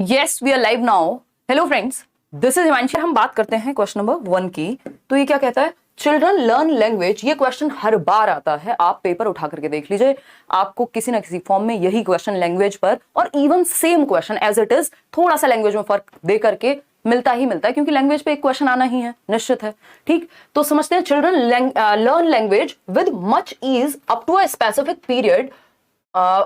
Yes we are live now. Hello friends, this is Himanshi. हम बात करते हैं क्वेश्चन नंबर 1 की। तो ये क्या कहता है? Children learn language. ये क्वेश्चन हर बार आता है, आप पेपर उठा करके देख लीजिए, आपको किसी ना किसी फॉर्म में यही क्वेश्चन लैंग्वेज पर, और even same question as it is, थोड़ा सा लैंग्वेज में फर्क दे करके मिलता ही मिलता है, क्योंकि लैंग्वेज पे एक क्वेश्चन आना ही है, निश्चित है। ठीक, तो समझते हैं। Children learn language with much ease up to a specific period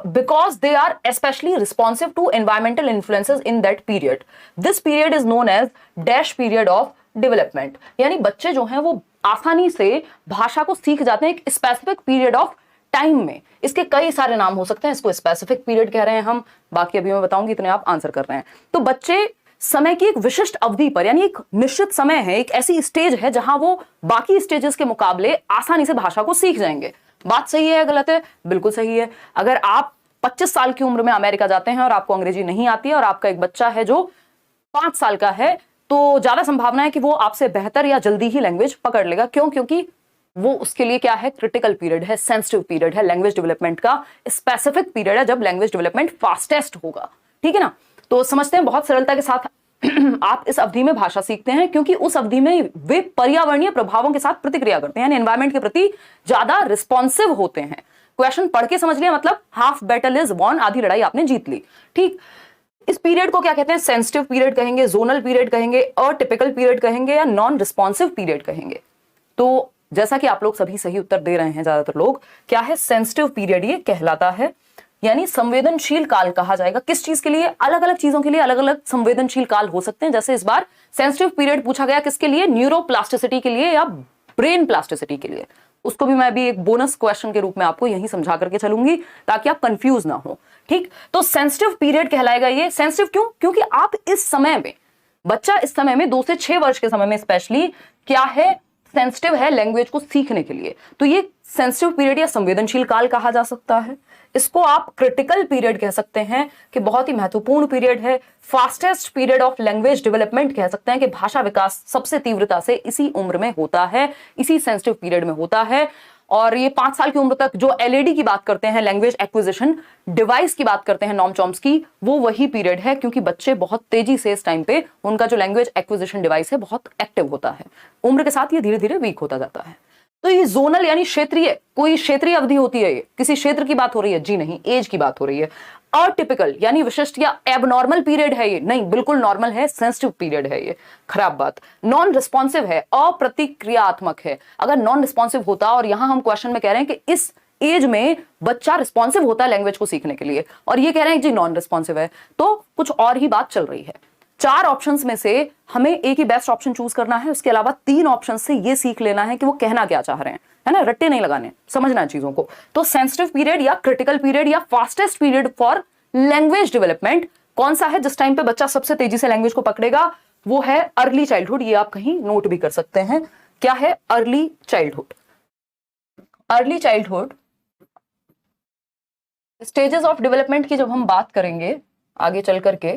because they are especially responsive to environmental influences in that period. This period is known as dash period of development. यानी बच्चे जो हैं वो आसानी से भाषा को सीख जाते हैं एक स्पेसिफिक पीरियड ऑफ टाइम में। इसके कई सारे नाम हो सकते हैं, इसको स्पेसिफिक पीरियड कह रहे हैं हम, बाकी अभी मैं बताऊंगी, इतने आप आंसर कर रहे हैं। तो बच्चे समय की एक विशिष्ट अवधि पर, यानी एक निश्चित समय है, एक ऐसी स्टेज है जहां वो बाकी स्टेजेस के मुकाबले आसानी से भाषा को सीख जाएंगे। बात सही है या गलत है? बिल्कुल सही है। अगर आप 25 साल की उम्र में अमेरिका जाते हैं और आपको अंग्रेजी नहीं आती है, और आपका एक बच्चा है जो 5 साल का है, तो ज्यादा संभावना है कि वो आपसे बेहतर या जल्दी ही लैंग्वेज पकड़ लेगा। क्यों? क्योंकि वो उसके लिए क्या है? क्रिटिकल पीरियड है, सेंसिटिव पीरियड है, लैंग्वेज डेवलपमेंट का स्पेसिफिक पीरियड है, जब लैंग्वेज डेवलपमेंट फास्टेस्ट होगा। ठीक है ना? तो समझते हैं, बहुत सरलता के साथ आप इस अवधि में भाषा सीखते हैं, क्योंकि उस अवधि में वे पर्यावरणीय प्रभावों के साथ प्रतिक्रिया करते हैं, यानी एनवायरमेंट के प्रति ज्यादा रिस्पॉन्सिव होते हैं। क्वेश्चन पढ़ के समझ लिया, मतलब हाफ बैटल इज वॉन, आधी लड़ाई आपने जीत ली। ठीक, इस पीरियड को क्या कहते हैं? सेंसिटिव पीरियड कहेंगे, जोनल पीरियड कहेंगे, अटिपिकल पीरियड कहेंगे, या नॉन रिस्पॉन्सिव पीरियड कहेंगे। तो जैसा कि आप लोग सभी सही उत्तर दे रहे हैं, ज्यादातर लोग, क्या है? सेंसिटिव पीरियड ये कहलाता है, यानी संवेदनशील काल कहा जाएगा। किस चीज के लिए? अलग अलग चीजों के लिए अलग अलग संवेदनशील काल हो सकते हैं। जैसे इस बार सेंसिटिव पीरियड पूछा गया किसके लिए? न्यूरोप्लास्टिसिटी के लिए या ब्रेन प्लास्टिसिटी के लिए। उसको भी मैं भी एक बोनस क्वेश्चन के रूप में आपको यही समझा करके चलूंगी, ताकि आप कंफ्यूज ना हो। ठीक, तो सेंसिटिव पीरियड कहलाएगा ये। सेंसिटिव क्यों? क्योंकि आप इस समय में, बच्चा इस समय में 2 से 6 वर्ष के समय में स्पेशली क्या है? सेंसिटिव है लैंग्वेज को सीखने के लिए। तो ये सेंसिटिव पीरियड या संवेदनशील काल कहा जा सकता है। इसको आप क्रिटिकल पीरियड कह सकते हैं, कि बहुत ही महत्वपूर्ण पीरियड है। Fastest period of language development कह सकते हैं, कि भाषा विकास सबसे तीव्रता से इसी उम्र में होता है, इसी सेंसिटिव पीरियड में होता है। और ये 5 साल की उम्र तक जो एलएडी की बात करते हैं, लैंग्वेज एक्विजिशन डिवाइस की बात करते हैं, नॉम चॉम्स्की, वो वही पीरियड है, क्योंकि बच्चे बहुत तेजी से इस टाइम पे उनका जो लैंग्वेज एक्विजिशन डिवाइस है बहुत एक्टिव होता है। उम्र के साथ ये धीरे धीरे वीक होता जाता है। तो ये जोनल यानी क्षेत्रीय, कोई क्षेत्रीय अवधि होती है, ये किसी क्षेत्र की बात हो रही है? जी नहीं, एज की बात हो रही है। अटिपिकल यानी विशिष्ट या एबनॉर्मल पीरियड है ये? नहीं, बिल्कुल नॉर्मल है, सेंसिटिव पीरियड है ये। खराब बात। नॉन रिस्पॉन्सिव है, अप्रतिक्रियात्मक है। अगर नॉन रिस्पॉन्सिव होता, और यहां हम क्वेश्चन में कह रहे हैं कि इस एज में बच्चा रिस्पॉन्सिव होता है लैंग्वेज को सीखने के लिए, और ये कह रहे हैं जी नॉन रिस्पॉन्सिव है, तो कुछ और ही बात चल रही है। 4 ऑप्शंस में से हमें एक ही बेस्ट ऑप्शन चूज करना है। उसके अलावा 3 ऑप्शन से ये सीख लेना है कि वो कहना क्या चाह रहे हैं, है ना? रट्टे नहीं लगाने, समझना है चीजों को। तो सेंसिटिव पीरियड या क्रिटिकल पीरियड या fastest period for language development कौन सा है? जिस टाइम पे बच्चा सबसे तेजी से लैंग्वेज को पकड़ेगा, वो है अर्ली चाइल्डहुड। ये आप कहीं नोट भी कर सकते हैं। क्या है? Early childhood. Early childhood stages of development की जब हम बात करेंगे आगे चल करके,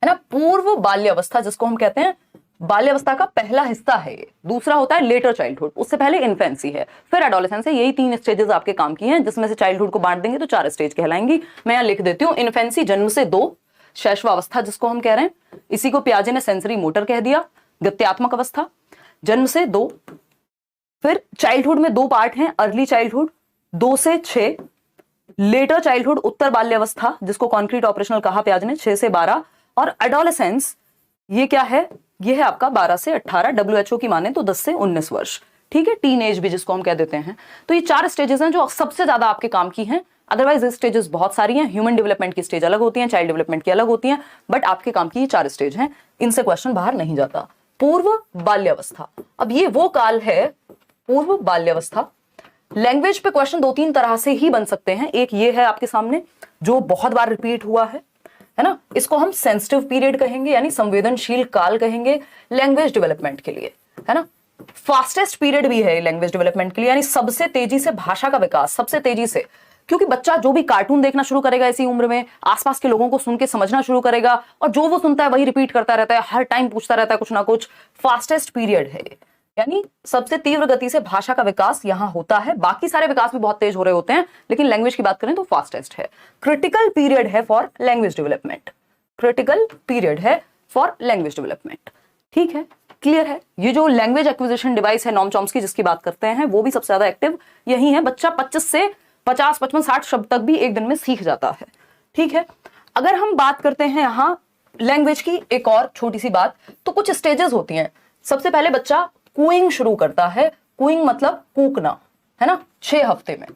है ना, पूर्व बाल्यावस्था जिसको हम कहते हैं, बाल्यावस्था का पहला हिस्सा है ये। दूसरा होता है लेटर चाइल्डहुड, उससे पहले इन्फेंसी है, फिर एडोलेसेंस है। यही 3 स्टेजेस आपके काम की हैं, जिसमें से चाइल्डहुड को बांट देंगे तो 4 स्टेज कहलाएंगी। मैं यहाँ लिख देती हूँ। इन्फेंसी जन्म से 2, शैशवावस्था जिसको हम कह रहे हैं, इसी को पियाजे ने सेंसरी मोटर कह दिया। गत्यात्मक अवस्था जन्म से 2, फिर चाइल्डहुड में 2 पार्ट हैं, अर्ली चाइल्डहुड 2 से 6, लेटर चाइल्डहुड उत्तर बाल्यावस्था जिसको कॉन्क्रीट ऑपरेशनल कहा पियाजे ने 6 से 12, और एडोलेसेंस ये क्या है? ये है आपका 12 से 18, WHO की माने तो 10 से 19 वर्ष। ठीक है, टीन एज भी जिसको हम कह देते हैं। तो ये 4 स्टेजेस हैं जो सबसे ज्यादा आपके काम की हैं। अदरवाइज स्टेजेस बहुत सारी हैं। ह्यूमन डेवलपमेंट की स्टेज अलग होती है, चाइल्ड डेवलपमेंट की अलग होती है, बट आपके काम की ये 4 स्टेज हैं। इनसे क्वेश्चन बाहर नहीं जाता। पूर्व बाल्यावस्था, अब ये वो काल है, पूर्व बाल्यावस्था। लैंग्वेज पे क्वेश्चन 2-3 तरह से ही बन सकते हैं। एक ये है आपके सामने जो बहुत बार रिपीट हुआ है ना, इसको हम सेंसिटिव पीरियड कहेंगे, यानी संवेदनशील काल कहेंगे लैंग्वेज डेवलपमेंट के लिए, है ना। फास्टेस्ट पीरियड भी है लैंग्वेज डेवलपमेंट के लिए, यानी सबसे तेजी से भाषा का विकास, सबसे तेजी से, क्योंकि बच्चा जो भी कार्टून देखना शुरू करेगा इसी उम्र में, आसपास के लोगों को सुन के समझना शुरू करेगा, और जो वो सुनता है वही रिपीट करता रहता है, हर टाइम पूछता रहता है कुछ ना कुछ। फास्टेस्ट पीरियड है, यानी सबसे तीव्र गति से भाषा का विकास यहां होता है। बाकी सारे विकास भी बहुत तेज हो रहे होते हैं, लेकिन लैंग्वेज की बात करें तो फास्टेस्ट है। क्रिटिकल पीरियड है for language development, critical period है फॉर लैंग्वेज डेवलपमेंट। ठीक है, क्लियर है। ये जो लैंग्वेज एक्विजिशन डिवाइस है नॉम चॉम्स्की जिसकी बात करते हैं, वो भी सबसे ज्यादा एक्टिव यही है। बच्चा 25 से 50, 55, 60 शब्द तक भी एक दिन में सीख जाता है। ठीक है, अगर हम बात करते हैं यहाँ लैंग्वेज की एक और छोटी सी बात, तो कुछ स्टेजेस होती हैं। सबसे पहले बच्चा कूइंग शुरू करता है। कूइंग मतलब कूकना, है ना, 6 हफ्ते में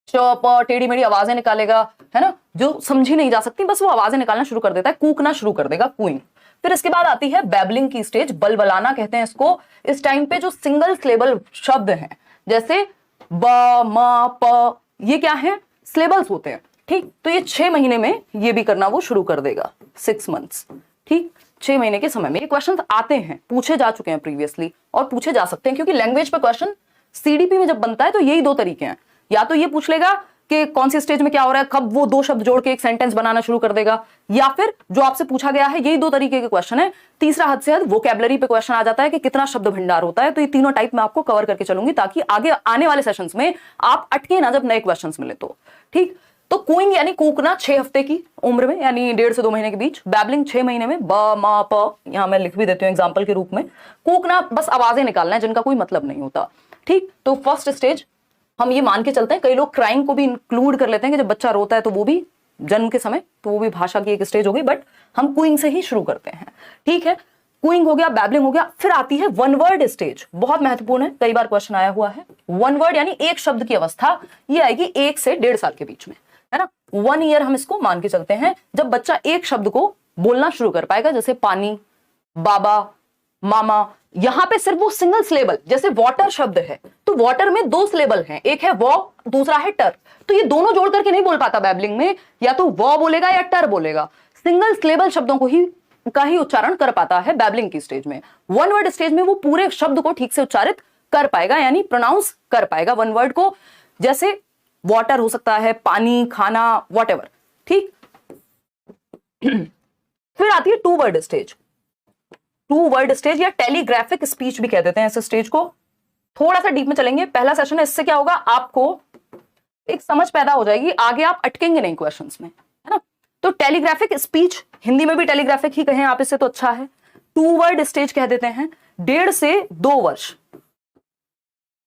चौप टेढ़ी मेढ़ी आवाजें निकालेगा, है ना, जो समझी नहीं जा सकती, बस वो आवाजें निकालना शुरू कर देता है, कूकना शुरू कर देगा, कूइंग। फिर इसके बाद आती है बैबलिंग की स्टेज, बलबलाना कहते हैं इसको। इस टाइम पे जो सिंगल सिलेबल शब्द हैं, जैसे ब, म, प, ये क्या है, सिलेबल्स होते हैं। ठीक, तो ये 6 महीने में ये भी करना वो शुरू कर देगा, 6 मंथ्स। ठीक, 6 महीने के समय में ये क्वेश्चन आते हैं, पूछे जा चुके हैं प्रीवियसली और पूछे जा सकते हैं, क्योंकि लैंग्वेज पे क्वेश्चन सीडीपी में जब बनता है तो यही 2 तरीके हैं। या तो ये पूछ लेगा कि कौन सी स्टेज में क्या हो रहा है, कब वो 2 शब्द जोड़ के एक सेंटेंस बनाना शुरू कर देगा, या फिर जो आपसे पूछा गया है, यही 2 तरीके के क्वेश्चन है। तीसरा हद से हद वोकैबुलरी पे क्वेश्चन आ जाता है कि कितना शब्द भंडार होता है। तो ये तीनों टाइप में आपको कवर करके चलूंगी, ताकि आगे आने वाले सेशंस में आप अटके ना जब नए क्वेश्चंस मिले तो। ठीक, तो कूइंग यानी कूकना 6 हफ्ते की उम्र में, यानी 1.5 से 2 महीने के बीच। बैबलिंग 6 महीने में, ब, म, प, यहां मैं लिख भी देती हूँ एग्जाम्पल के रूप में। कूकना बस आवाजें निकालना है जिनका कोई मतलब नहीं होता। ठीक, तो फर्स्ट स्टेज हम ये मान के चलते हैं, कई लोग क्राइंग को भी इंक्लूड कर लेते हैं कि जब बच्चा रोता है तो वो भी जन्म के समय, तो वो भी भाषा की एक स्टेज हो गई, बट हम कूइंग से ही शुरू करते हैं। ठीक है, कूइंग हो गया, बैबलिंग हो गया। फिर आती है वन वर्ड स्टेज, बहुत महत्वपूर्ण है, कई बार क्वेश्चन आया हुआ है। वन वर्ड यानी एक शब्द की अवस्था, ये आएगी 1 से 1.5 साल के बीच में, है ना। 1 ईयर हम इसको मान के चलते हैं, जब बच्चा एक शब्द को बोलना शुरू कर पाएगा, जैसे पानी, बाबा, मामा। यहां पे सिर्फ वो सिंगल सिलेबल, जैसे वाटर शब्द है तो वाटर में 2 सिलेबल हैं, एक है वो, दूसरा है टर, तो ये दोनों जोड़ करके नहीं बोल पाता बैबलिंग में, या तो वो बोलेगा या टर बोलेगा। सिंगल सिलेबल शब्दों को ही उच्चारण कर पाता है बैबलिंग की स्टेज में। वन वर्ड स्टेज में वो पूरे शब्द को ठीक से उच्चारित कर पाएगा, यानी प्रोनाउंस कर पाएगा वन वर्ड को, जैसे वाटर हो सकता है, पानी, खाना, व्हाटएवर। ठीक, फिर आती है 2 वर्ड स्टेज। 2 वर्ड स्टेज या टेलीग्राफिक स्पीच भी कह देते हैं इस स्टेज को। थोड़ा सा डीप में चलेंगे, पहला सेशन है, इससे क्या होगा, आपको एक समझ पैदा हो जाएगी, आगे आप अटकेंगे नहीं क्वेश्चंस में, है ना। तो टेलीग्राफिक स्पीच, हिंदी में भी टेलीग्राफिक ही कहें आप इससे तो अच्छा है। 2 वर्ड स्टेज कह देते हैं, 1.5 से 2 वर्ष।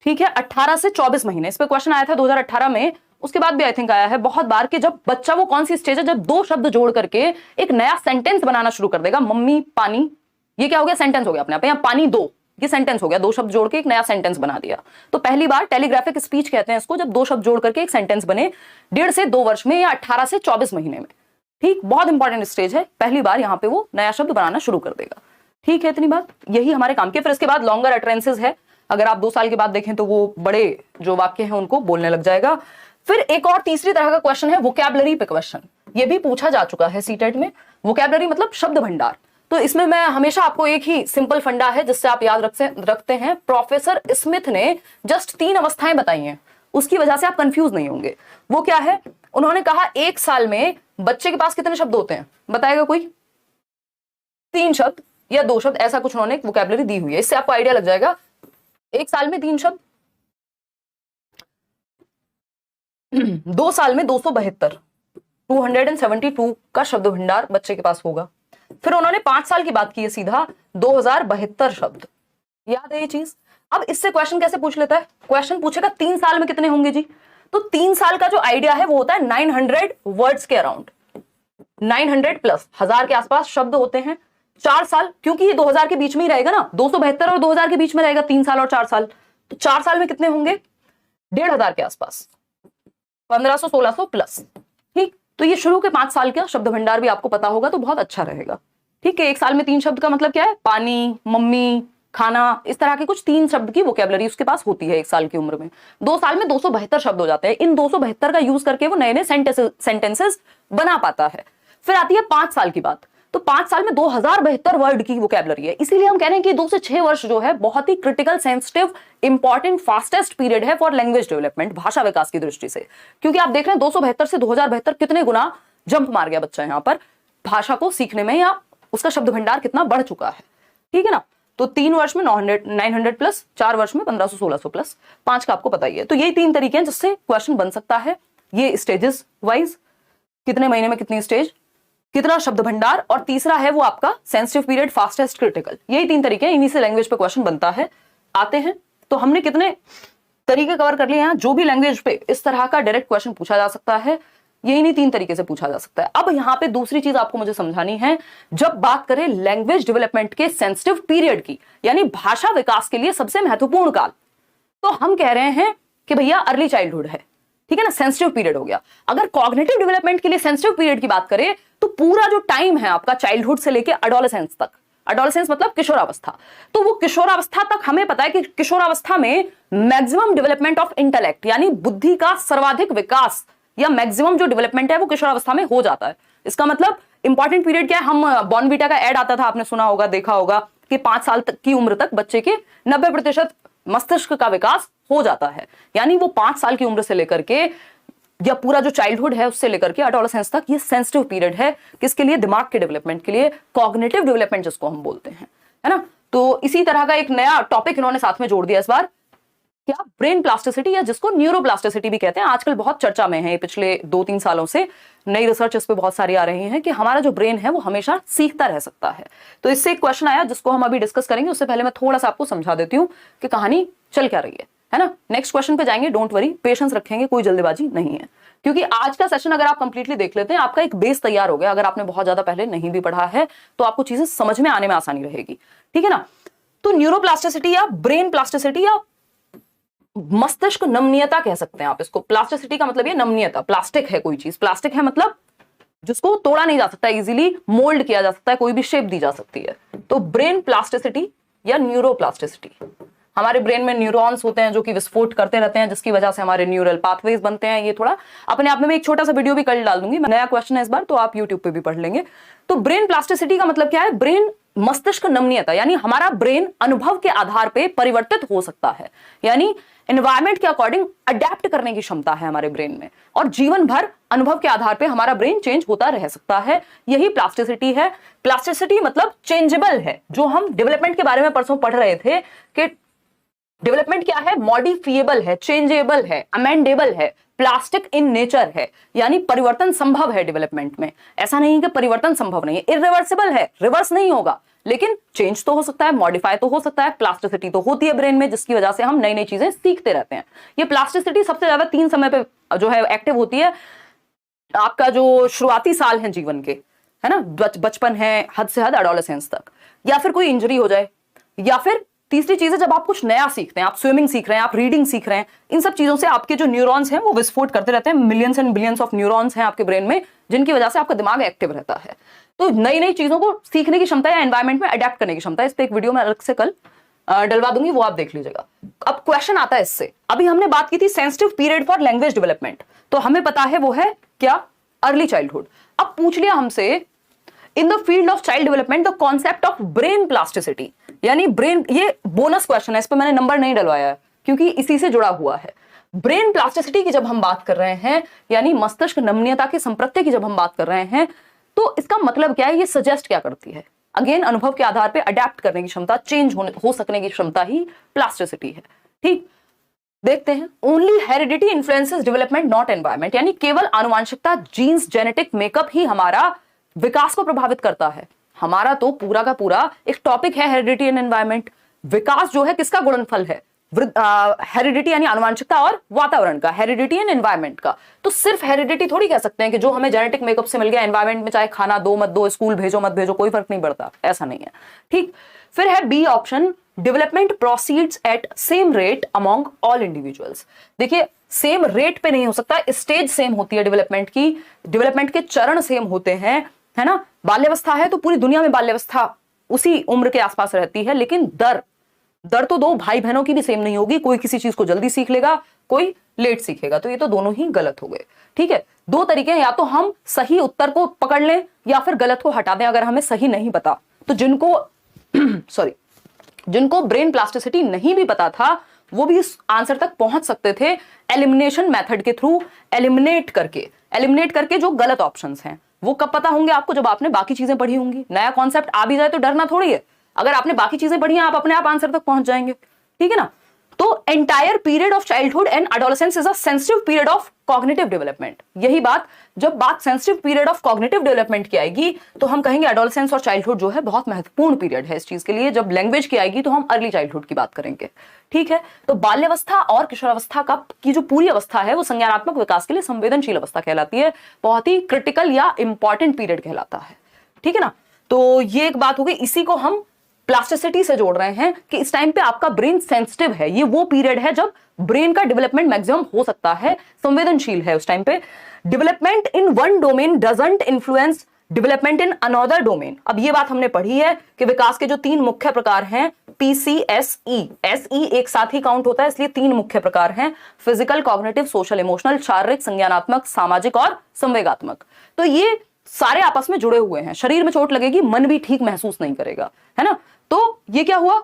ठीक है, 18 से 24 महीने, इस पे क्वेश्चन आया था 2018 में, उसके बाद भी आई थिंक आया है बहुत बार कि जब बच्चा, वो कौन सी स्टेज है, जब 2 शब्द जोड़ करके एक नया सेंटेंस बनाना शुरू कर देगा। मम्मी, पानी, ये क्या हो गया, सेंटेंस हो गया अपने आप, यहाँ पानी 2, ये सेंटेंस हो गया, 2 शब्द जोड़ के एक नया सेंटेंस बना दिया। तो पहली बार टेलीग्राफिक स्पीच कहते हैं इसको, जब 2 शब्द जोड़ करके एक सेंटेंस बने 1.5 से 2 वर्ष में या 18 से 24 महीने में। ठीक, बहुत इंपॉर्टेंट स्टेज है, पहली बार यहाँ पे वो नया शब्द बनाना शुरू कर देगा। ठीक है, इतनी बात, यही हमारे काम की। फिर इसके बाद लॉन्गर अटरेंसेस है, अगर आप 2 साल के बाद देखें तो वो बड़े जो वाक्य हैं उनको बोलने लग जाएगा। फिर एक और तीसरी तरह का क्वेश्चन है वोकैबुलरी पे क्वेश्चन, ये भी पूछा जा चुका है सीटेट में। वोकैबुलरी मतलब शब्द भंडार। तो इसमें मैं हमेशा आपको एक ही सिंपल फंडा है जिससे आप याद रखते हैं। प्रोफेसर स्मिथ ने जस्ट 3 अवस्थाएं बताई हैं, उसकी वजह से आप कंफ्यूज नहीं होंगे। वो क्या है, उन्होंने कहा 1 साल में बच्चे के पास कितने शब्द होते हैं, बताएगा कोई? 3 शब्द या 2 शब्द, ऐसा कुछ उन्होंने वोकैबुलरी दी हुई है, इससे आपको आइडिया लग जाएगा। 1 साल में 3 शब्द, 2 साल में 272, 272 का शब्द भंडार बच्चे के पास होगा। फिर उन्होंने 5 साल की बात की है, सीधा 2072 शब्द। याद है ये चीज? अब इससे क्वेश्चन कैसे पूछ लेता है, क्वेश्चन पूछेगा 3 साल में कितने होंगे जी, तो 3 साल का जो आइडिया है वो होता है 900 वर्ड्स के अराउंड, 900 प्लस 1000 के आसपास शब्द होते हैं। 4 साल, क्योंकि ये 2000 के बीच में ही रहेगा ना, 272 और 2000 के बीच में रहेगा, 3 साल और 4 साल, तो 4 साल में कितने होंगे, 1500 के आसपास, 1500 1600 प्लस। ठीक, तो ये शुरू के 5 साल का शब्द भंडार भी आपको पता होगा तो बहुत अच्छा रहेगा। ठीक है, 1 साल में 3 शब्द का मतलब क्या है, पानी, मम्मी, खाना, इस तरह के कुछ 3 शब्द की वोकैबुलरी उसके पास होती है 1 साल की उम्र में। 2 साल में 272 शब्द हो जाते हैं, इन 272 का यूज करके वो नए नए सेंटेंसेस बना पाता है। फिर आती है 5 साल की बात, तो 5 साल में 2072 वर्ड की वोकैबुलरी है। इसीलिए हम कह रहे हैं कि 2 से 6 वर्ष जो है बहुत ही critical, sensitive, important, fastest period है फॉर लैंग्वेज डेवलपमेंट, भाषा विकास की दृष्टि से। क्योंकि आप देख रहे हैं 272 से 2072 कितने गुना जंप मार गया बच्चा यहाँ पर भाषा को सीखने में, या उसका शब्द भंडार कितना बढ़ चुका है। ठीक है ना, तो 3 वर्ष में 900 प्लस, 4 वर्ष में 1500 1600 प्लस, 5 का आपको पता ही है। तो यही 3 तरीके हैं जिससे क्वेश्चन बन सकता है। ये स्टेजेस वाइज, कितने महीने में कितनी स्टेज, कितना शब्द भंडार, और तीसरा है वो आपका सेंसिटिव पीरियड, फास्टेस्ट, क्रिटिकल। यही 3 तरीके हैं, इन्हीं से लैंग्वेज पे क्वेश्चन बनता है, आते हैं। तो हमने कितने तरीके कवर कर लिए हैं। जो भी लैंग्वेज पे इस तरह का डायरेक्ट क्वेश्चन पूछा जा सकता है, यही नहीं 3 तरीके से पूछा जा सकता है। अब यहां पे दूसरी चीज आपको मुझे समझानी है, जब बात करें लैंग्वेज डेवलपमेंट के सेंसिटिव पीरियड की, यानी भाषा विकास के लिए सबसे महत्वपूर्ण काल, तो हम कह रहे हैं कि भैया अर्ली चाइल्डहुड है, ठीक है ना, सेंसिटिव पीरियड हो गया। अगर कॉग्निटिव डेवलपमेंट के लिए सेंसिटिव पीरियड की बात करें तो पूरा जो टाइम है आपका चाइल्डहुड से लेके एडोलेसेंस तक, एडोलेसेंस मतलब किशोरावस्था, तो वो किशोरावस्था तक हमें पता है कि किशोरावस्था में मैक्सिमम डेवलपमेंट ऑफ इंटेलेक्ट, यानी बुद्धि का सर्वाधिक विकास या मैक्सिमम जो डेवलपमेंट है वो किशोरावस्था में हो जाता है। इसका मतलब इंपॉर्टेंट पीरियड क्या है, हम बॉर्नवीटा का ऐड आता था, आपने सुना होगा, देखा होगा कि 5 साल तक की उम्र तक बच्चे के 90% मस्तिष्क का विकास हो जाता है। यानी वो 5 साल की उम्र से लेकर के या पूरा जो चाइल्डहुड है उससे लेकर के एडोलेसेंस तक ये सेंसिटिव पीरियड है। किसके लिए? दिमाग के डेवलपमेंट के लिए, कॉग्निटिव डेवलपमेंट जिसको हम बोलते हैं, है ना। तो इसी तरह का एक नया टॉपिक इन्होंने साथ में जोड़ दिया इस बार, क्या? ब्रेन प्लास्टिसिटी, या जिसको न्यूरोप्लास्टिसिटी भी कहते हैं। आजकल बहुत चर्चा में है, पिछले 2-3 सालों से नई रिसर्च इस पे बहुत सारी आ रही है कि हमारा जो ब्रेन है वो हमेशा सीखता रह सकता है। तो इससे एक क्वेश्चन आया जिसको हम अभी डिस्कस करेंगे, उससे पहले मैं थोड़ा सा आपको समझा देती हूँ कि कहानी चल क्या रही है ना। नेक्स्ट क्वेश्चन पे जाएंगे, डोंट वरी, पेशेंस रखेंगे, कोई जल्दीबाजी नहीं है, क्योंकि आज का सेशन अगर आप कंप्लीटली देख लेते हैं आपका एक बेस तैयार हो गया। अगर आपने बहुत ज्यादा पहले नहीं भी पढ़ा है तो आपको चीजें समझ में आने में आसानी रहेगी, ठीक है ना। तो न्यूरोप्लास्टिसिटी या ब्रेन प्लास्टिसिटी या मस्तिष्क नमनीयता कह सकते हैं आप इसको। प्लास्टिसिटी का मतलब ये नमनीयता, प्लास्टिक है कोई चीज, प्लास्टिक है मतलब जिसको तोड़ा नहीं जा सकता, इजीली मोल्ड किया जा सकता है, कोई भी शेप दी जा सकती है। तो ब्रेन प्लास्टिसिटी या न्यूरोप्लास्टिसिटी, हमारे ब्रेन में न्यूरॉन्स होते हैं जो कि विस्फोट करते रहते हैं, जिसकी वजह से हमारे न्यूरल पाथवेज बनते हैं। ये थोड़ा अपने आप में मैं एक छोटा सा वीडियो भी कल डाल दूंगी, नया क्वेश्चन है इस बार, तो आप यूट्यूब पे भी पढ़ लेंगे। तो ब्रेन प्लास्टिसिटी का मतलब क्या है? ब्रेन मस्तिष्क नमनीयता, यानी हमारा ब्रेन अनुभव के आधार पर परिवर्तित हो सकता है, यानी एनवायरमेंट के अकॉर्डिंग अडेप्ट करने की क्षमता है हमारे ब्रेन में, और जीवन भर अनुभव के आधार पे हमारा ब्रेन चेंज होता रह सकता है। यही प्लास्टिसिटी है। प्लास्टिसिटी मतलब चेंजेबल है, जो हम डेवलपमेंट के बारे में परसों पढ़ रहे थे कि डेवलपमेंट क्या है? मॉडिफिएबल है, चेंजेबल है, अमेंडेबल है, प्लास्टिक इन नेचर है, यानी परिवर्तन संभव है डेवलपमेंट में। ऐसा नहीं कि परिवर्तन संभव नहीं है, इरिवर्सिबल है, रिवर्स नहीं होगा, लेकिन चेंज तो हो सकता है, मॉडिफाई तो हो सकता है। प्लास्टिसिटी तो होती है ब्रेन में, जिसकी वजह से हम नई नई चीजें सीखते रहते हैं। ये प्लास्टिसिटी सबसे ज्यादा 3 समय पे जो है एक्टिव होती है। आपका जो शुरुआती साल है जीवन के, है ना, बचपन है, हद से हद एडोलेसेंस तक, या फिर कोई इंजरी हो जाए, या फिर तीसरी चीज है जब आप कुछ नया सीखते हैं, आप स्विमिंग सीख रहे हैं, आप रीडिंग सीख रहे हैं, इन सब चीजों से आपके जो न्यूरॉन्स हैं वो विस्फोट करते रहते हैं। Millions and billions of neurons हैं आपके ब्रेन में, जिनकी वजह से आपका दिमाग एक्टिव रहता है। तो नई नई चीजों को सीखने की क्षमता या एनवायरमेंट में अडेप्ट करने की क्षमता, इस पे एक वीडियो में अलग से कल डलवा दूंगी, वो आप देख लीजिएगा। अब क्वेश्चन आता है इससे, अभी हमने बात की थी sensitive period for language development, तो हमें पता है वो है क्या? Early childhood. अब पूछ लिया हमसे, in the field of child development the concept of brain plasticity, यानी ब्रेन, ये बोनस क्वेश्चन है, इस पे मैंने नंबर नहीं डलवाया है क्योंकि इसी से जुड़ा हुआ है। ब्रेन प्लास्टिसिटी की जब हम बात कर रहे हैं, यानी मस्तिष्क नमनीयता की संप्रत्ति की जब हम बात कर रहे हैं, तो इसका मतलब क्या है? ये सजेस्ट क्या करती है? अगेन, अनुभव के आधार पे अडेप्ट करने की क्षमता, चेंज हो सकने की क्षमता ही प्लास्टिसिटी है। ठीक, देखते हैं। Only heredity influences development, not environment, यानी केवल आनुवंशिकता, जीन्स, जेनेटिक मेकअप ही हमारा विकास को प्रभावित करता है। हमारा तो पूरा का पूरा एक टॉपिक है हेरिडिटी एंड एनवायरमेंट। विकास जो है किसका गुणनफल है? हेरिडिटी यानी आनुवंशिकता और वातावरण का, हेरिडिटी एंड एनवायरमेंट का। तो सिर्फ हेरिडिटी थोड़ी कह सकते हैं कि जो हमें जेनेटिक मेकअप से मिल गया, एनवायरमेंट में चाहे खाना दो मत दो, स्कूल भेजो मत भेजो, कोई फर्क नहीं पड़ता, ऐसा नहीं है। ठीक, फिर है B option, development proceeds at same rate among all individuals. देखिए, सेम रेट पे नहीं हो सकता, स्टेज सेम होती है डेवलपमेंट की, डेवलपमेंट के चरण सेम होते हैं, है ना। बाल्यावस्था है तो पूरी दुनिया में बाल्यावस्था उसी उम्र के आसपास रहती है, लेकिन दर तो 2 भाई बहनों की भी सेम नहीं होगी। कोई किसी चीज को जल्दी सीख लेगा, कोई लेट सीखेगा, तो ये तो दोनों ही गलत हो गए। ठीक है, 2 तरीके हैं, या तो हम सही उत्तर को पकड़ लें या फिर गलत को हटा दें अगर हमें सही नहीं पता। तो जिनको ब्रेन प्लास्टिसिटी नहीं भी पता था वो भी इस आंसर तक पहुंच सकते थे एलिमिनेशन मेथड के थ्रू, एलिमिनेट करके जो गलत ऑप्शंस हैं। वो कब पता होंगे आपको? जब आपने बाकी चीजें पढ़ी होंगी। नया कॉन्सेप्ट आ भी जाए तो डरना थोड़ी है, अगर आपने बाकी चीजें पढ़ी हैं आप अपने आप आंसर तक पहुंच जाएंगे। ठीक है ना। तो entire period of childhood and adolescence is a sensitive period of cognitive development. यही बात जब बात sensitive period of cognitive development की आएगी तो हम कहेंगे एडोलेसेंस और चाइल्डहुड जो है बहुत महत्वपूर्ण पीरियड है इस चीज के लिए। जब लैंग्वेज की आएगी तो हम अर्ली चाइल्डहुड की बात करेंगे। ठीक है, तो बाल्यावस्था और किशोरावस्था की जो पूरी अवस्था है वो संज्ञानात्मक विकास के लिए संवेदनशील अवस्था कहलाती है, बहुत ही क्रिटिकल या इंपॉर्टेंट पीरियड कहलाता है। ठीक है ना, तो ये एक बात हो गई। इसी को हम प्लास्टिसिटी से जोड़ रहे हैं कि इस टाइम पे आपका ब्रेन सेंसिटिव है, ये वो पीरियड है जब ब्रेन का डेवलपमेंट मैक्सिमम हो सकता है, संवेदनशील है उस टाइम पे। Development in one domain doesn't influence development in another domain. अब ये बात हमने पढ़ी है कि विकास के जो 3 मुख्य प्रकार हैं, PCSE, SE एक साथ ही काउंट होता है इसलिए 3 मुख्य प्रकार हैं, फिजिकल, कॉग्निटिव, सोशल इमोशनल, शारीरिक, संज्ञानात्मक, सामाजिक और संवेगात्मक। तो ये सारे आपस में जुड़े हुए हैं। शरीर में चोट लगेगी, मन भी ठीक महसूस नहीं करेगा, है ना। तो ये क्या हुआ,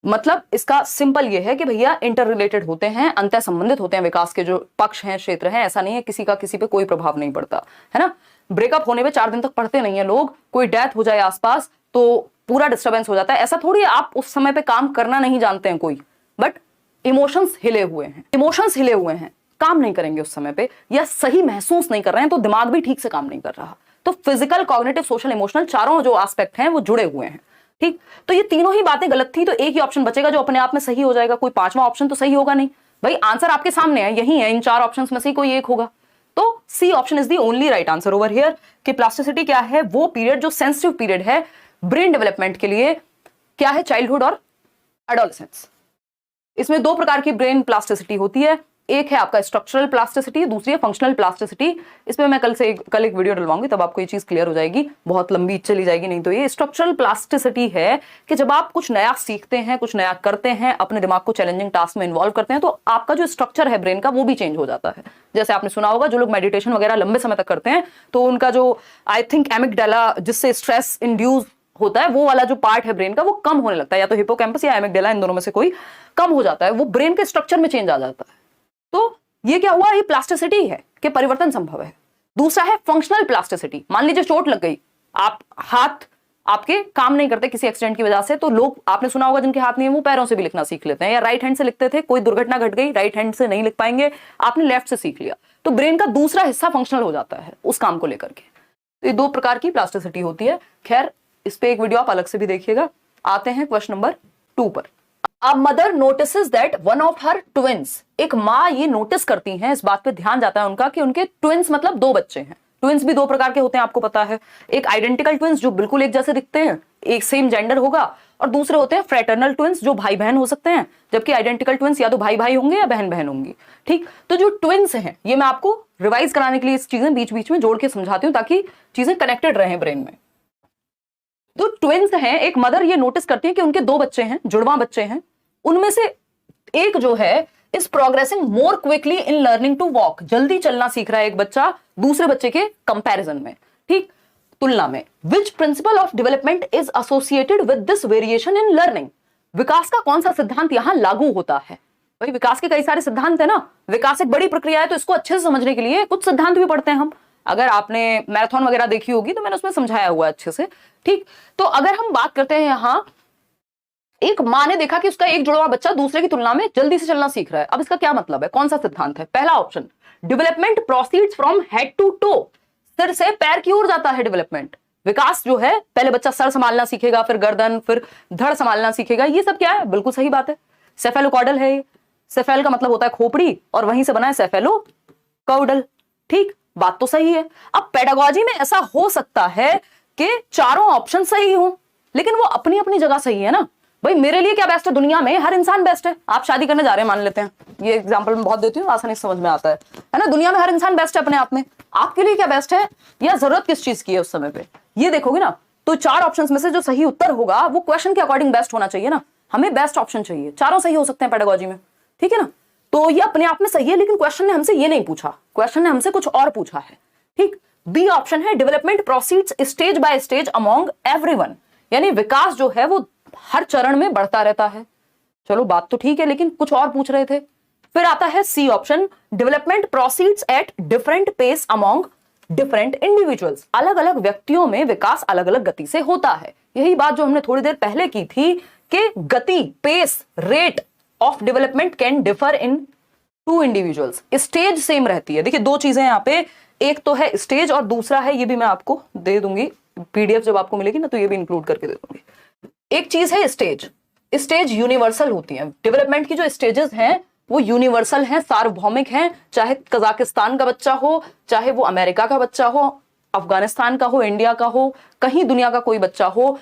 मतलब इसका सिंपल ये है कि भैया इंटर रिलेटेड होते हैं, अंतः संबंधित होते हैं विकास के जो पक्ष हैं, क्षेत्र हैं। ऐसा नहीं है किसी का किसी पे कोई प्रभाव नहीं पड़ता, है ना। ब्रेकअप होने पे 4 दिन तक पढ़ते नहीं है लोग, कोई डेथ हो जाए आसपास तो पूरा डिस्टर्बेंस हो जाता है। ऐसा थोड़ी आप उस समय पे काम करना नहीं जानते हैं कोई, बट इमोशंस हिले हुए हैं, काम नहीं करेंगे उस समय पे, या सही महसूस नहीं कर रहे हैं तो दिमाग भी ठीक से काम नहीं कर रहा। तो फिजिकल, कॉग्निटिव, सोशल, इमोशनल चारों जो एस्पेक्ट हैं वो जुड़े हुए हैं। ठीक, तो ये तीनों ही बातें गलत थी, तो एक ही ऑप्शन बचेगा जो अपने आप में सही हो जाएगा। कोई 5वां ऑप्शन तो सही होगा नहीं भाई, आंसर आपके सामने है, यही है, इन 4 ऑप्शंस में से कोई एक होगा। तो C option is the only right answer over here. कि प्लास्टिसिटी क्या है, वो पीरियड जो सेंसिटिव पीरियड है ब्रेन डेवलपमेंट के लिए, क्या है, चाइल्डहुड और एडोलेसेंस। इसमें 2 प्रकार की ब्रेन प्लास्टिसिटी होती है, एक है आपका स्ट्रक्चरल प्लास्टिसिटी, दूसरी है फंक्शनल प्लास्टिसिटी। इसमें मैं कल एक वीडियो डलवाऊंगी, तब आपको ये चीज क्लियर हो जाएगी, बहुत लंबी चली जाएगी नहीं तो। ये स्ट्रक्चरल प्लास्टिसिटी है कि जब आप कुछ नया सीखते हैं, कुछ नया करते हैं, अपने दिमाग को चैलेंजिंग टास्क में इन्वॉल्व करते हैं, तो आपका जो स्ट्रक्चर है ब्रेन का वो भी चेंज हो जाता है। जैसे आपने सुना होगा जो लोग मेडिटेशन वगैरह लंबे समय तक करते हैं तो उनका जो आई थिंक एमिगडाला, जिससे स्ट्रेस इंड्यूस होता है, वो वाला जो पार्ट है ब्रेन का वो कम होने लगता है, या तो हिपोकैम्पस या एमिगडाला, इन दोनों में से कोई कम हो जाता है, वो ब्रेन के स्ट्रक्चर में चेंज आ जाता है। तो ये क्या हुआ, ये प्लास्टिसिटी है कि परिवर्तन संभव है। दूसरा है फंक्शनल प्लास्टिसिटी। मान लीजिए चोट लग गई, आप हाथ आपके काम नहीं करते किसी एक्सीडेंट की वजह से, तो लोग आपने सुना होगा जिनके हाथ नहीं है वो पैरों से भी लिखना सीख लेते हैं, या राइट हैंड से लिखते थे, कोई दुर्घटना घट गई, राइट हैंड से नहीं लिख पाएंगे, आपने लेफ्ट से सीख लिया, तो ब्रेन का दूसरा हिस्सा फंक्शनल हो जाता है उस काम को लेकर के। तो ये 2 प्रकार की प्लास्टिसिटी होती है। खैर इस पे एक वीडियो आप अलग से भी देखिएगा। आते हैं क्वेश्चन नंबर 2 पर। A mother notices that one of her twins, एक माँ ये नोटिस करती हैं, इस बात पे ध्यान जाता है उनका कि उनके ट्विंस मतलब 2 बच्चे हैं। ट्विंस भी 2 प्रकार के होते हैं, आपको पता है। एक आइडेंटिकल ट्विंस जो बिल्कुल एक जैसे दिखते हैं, एक सेम जेंडर होगा, और दूसरे होते हैं फ्रेटर्नल ट्विंस जो भाई बहन हो सकते हैं, जबकि आइडेंटिकल ट्विंस या तो भाई भाई होंगे या बहन बहन होंगी। ठीक, तो जो ट्विंस हैं ये मैं आपको रिवाइज कराने के लिए इस चीजें बीच बीच में जोड़ के समझाती हूँ ताकि चीजें कनेक्टेड रहें ब्रेन में। तो ट्विंस हैं, एक मदर ये नोटिस करती है कि उनके 2 बच्चे हैं, जुड़वा बच्चे हैं, उनमें से एक जो है is progressing more quickly in learning to walk, जल्दी चलना सीख रहा है एक बच्चा दूसरे बच्चे के कंपैरिजन में, ठीक, तुलना में। Which principle of development is associated with this variation in learning, विकास का कौन सा सिद्धांत यहां लागू होता है। भाई विकास के कई सारे सिद्धांत है ना, विकास एक बड़ी प्रक्रिया है, तो इसको अच्छे से समझने के लिए कुछ सिद्धांत भी पढ़ते हैं हम। अगर आपने मैराथन वगैरह देखी होगी तो मैंने उसमें समझाया हुआ अच्छे से। ठीक, तो अगर हम बात करते हैं यहां, एक मां ने देखा कि उसका एक जुड़वा बच्चा दूसरे की तुलना में जल्दी से चलना सीख रहा है। अब इसका क्या मतलब है, कौन सा सिद्धांत है। पहला option, development proceeds from head to toe, सिर से पैर की ओर जाता है डेवलपमेंट। विकास जो है, पहले बच्चा सर संभालना सीखेगा, फिर गर्दन, फिर धड़ संभालना सीखेगा, ये सब क्या है, बिल्कुल सही बात है। सेफेलोकॉडल है ये, सेफेल का मतलब होता है खोपड़ी और वहीं से बना है सेफेलोकॉडल। ठीक, बात तो सही है। अब पेडागोजी में ऐसा हो सकता है कि चारों ऑप्शन सही हो, लेकिन वो अपनी अपनी जगह सही है ना। भाई मेरे लिए क्या बेस्ट है, दुनिया में हर इंसान बेस्ट है। आप शादी करने जा रहे हैं, मान लेते हैं, ये एग्जांपल मैं बहुत देती हूँ, आसानी से समझ में आता है ना। दुनिया में हर इंसान बेस्ट है अपने आप में, आपके लिए क्या बेस्ट है या जरूरत किस चीज की है उस समय पे, ये देखोगे ना। तो 4 ऑप्शंस में से जो सही उत्तर होगा वो क्वेश्चन के अकॉर्डिंग बेस्ट होना चाहिए ना, हमें बेस्ट ऑप्शन चाहिए। चारों सही हो सकते हैं पेडागोजी में, ठीक है ना। तो ये अपने आप में सही है, लेकिन क्वेश्चन ने हमसे ये नहीं पूछा, क्वेश्चन ने हमसे कुछ और पूछा है। ठीक, बी ऑप्शन है, development proceeds stage by stage among everyone, यानी विकास जो है वो हर चरण में बढ़ता रहता है। चलो बात तो ठीक है, लेकिन कुछ और पूछ रहे थे। फिर आता है C option, development proceeds at different pace among different individuals, अलग अलग व्यक्तियों में विकास अलग अलग गति से होता है। यही बात जो हमने थोड़ी देर पहले की थी कि गति, pace, rate of development can differ in two individuals, stage same रहती है। देखिए दो चीजें यहाँ पे, एक तो है स्टेज और दूसरा है, ये भी मैं आपको दे दूंगी पीडीएफ जब आपको मिलेगी ना, तो ये भी इंक्लूड करके दे दूंगी। एक चीज है स्टेज, स्टेज यूनिवर्सल होती है। डेवलपमेंट की जो स्टेजेस हैं वो यूनिवर्सल हैं, सार्वभौमिक हैं, चाहे कजाकिस्तान का बच्चा हो, चाहे वो अमेरिका का बच्चा हो, अफगानिस्तान का हो, इंडिया का हो, कहीं दुनिया का कोई बच्चा हो,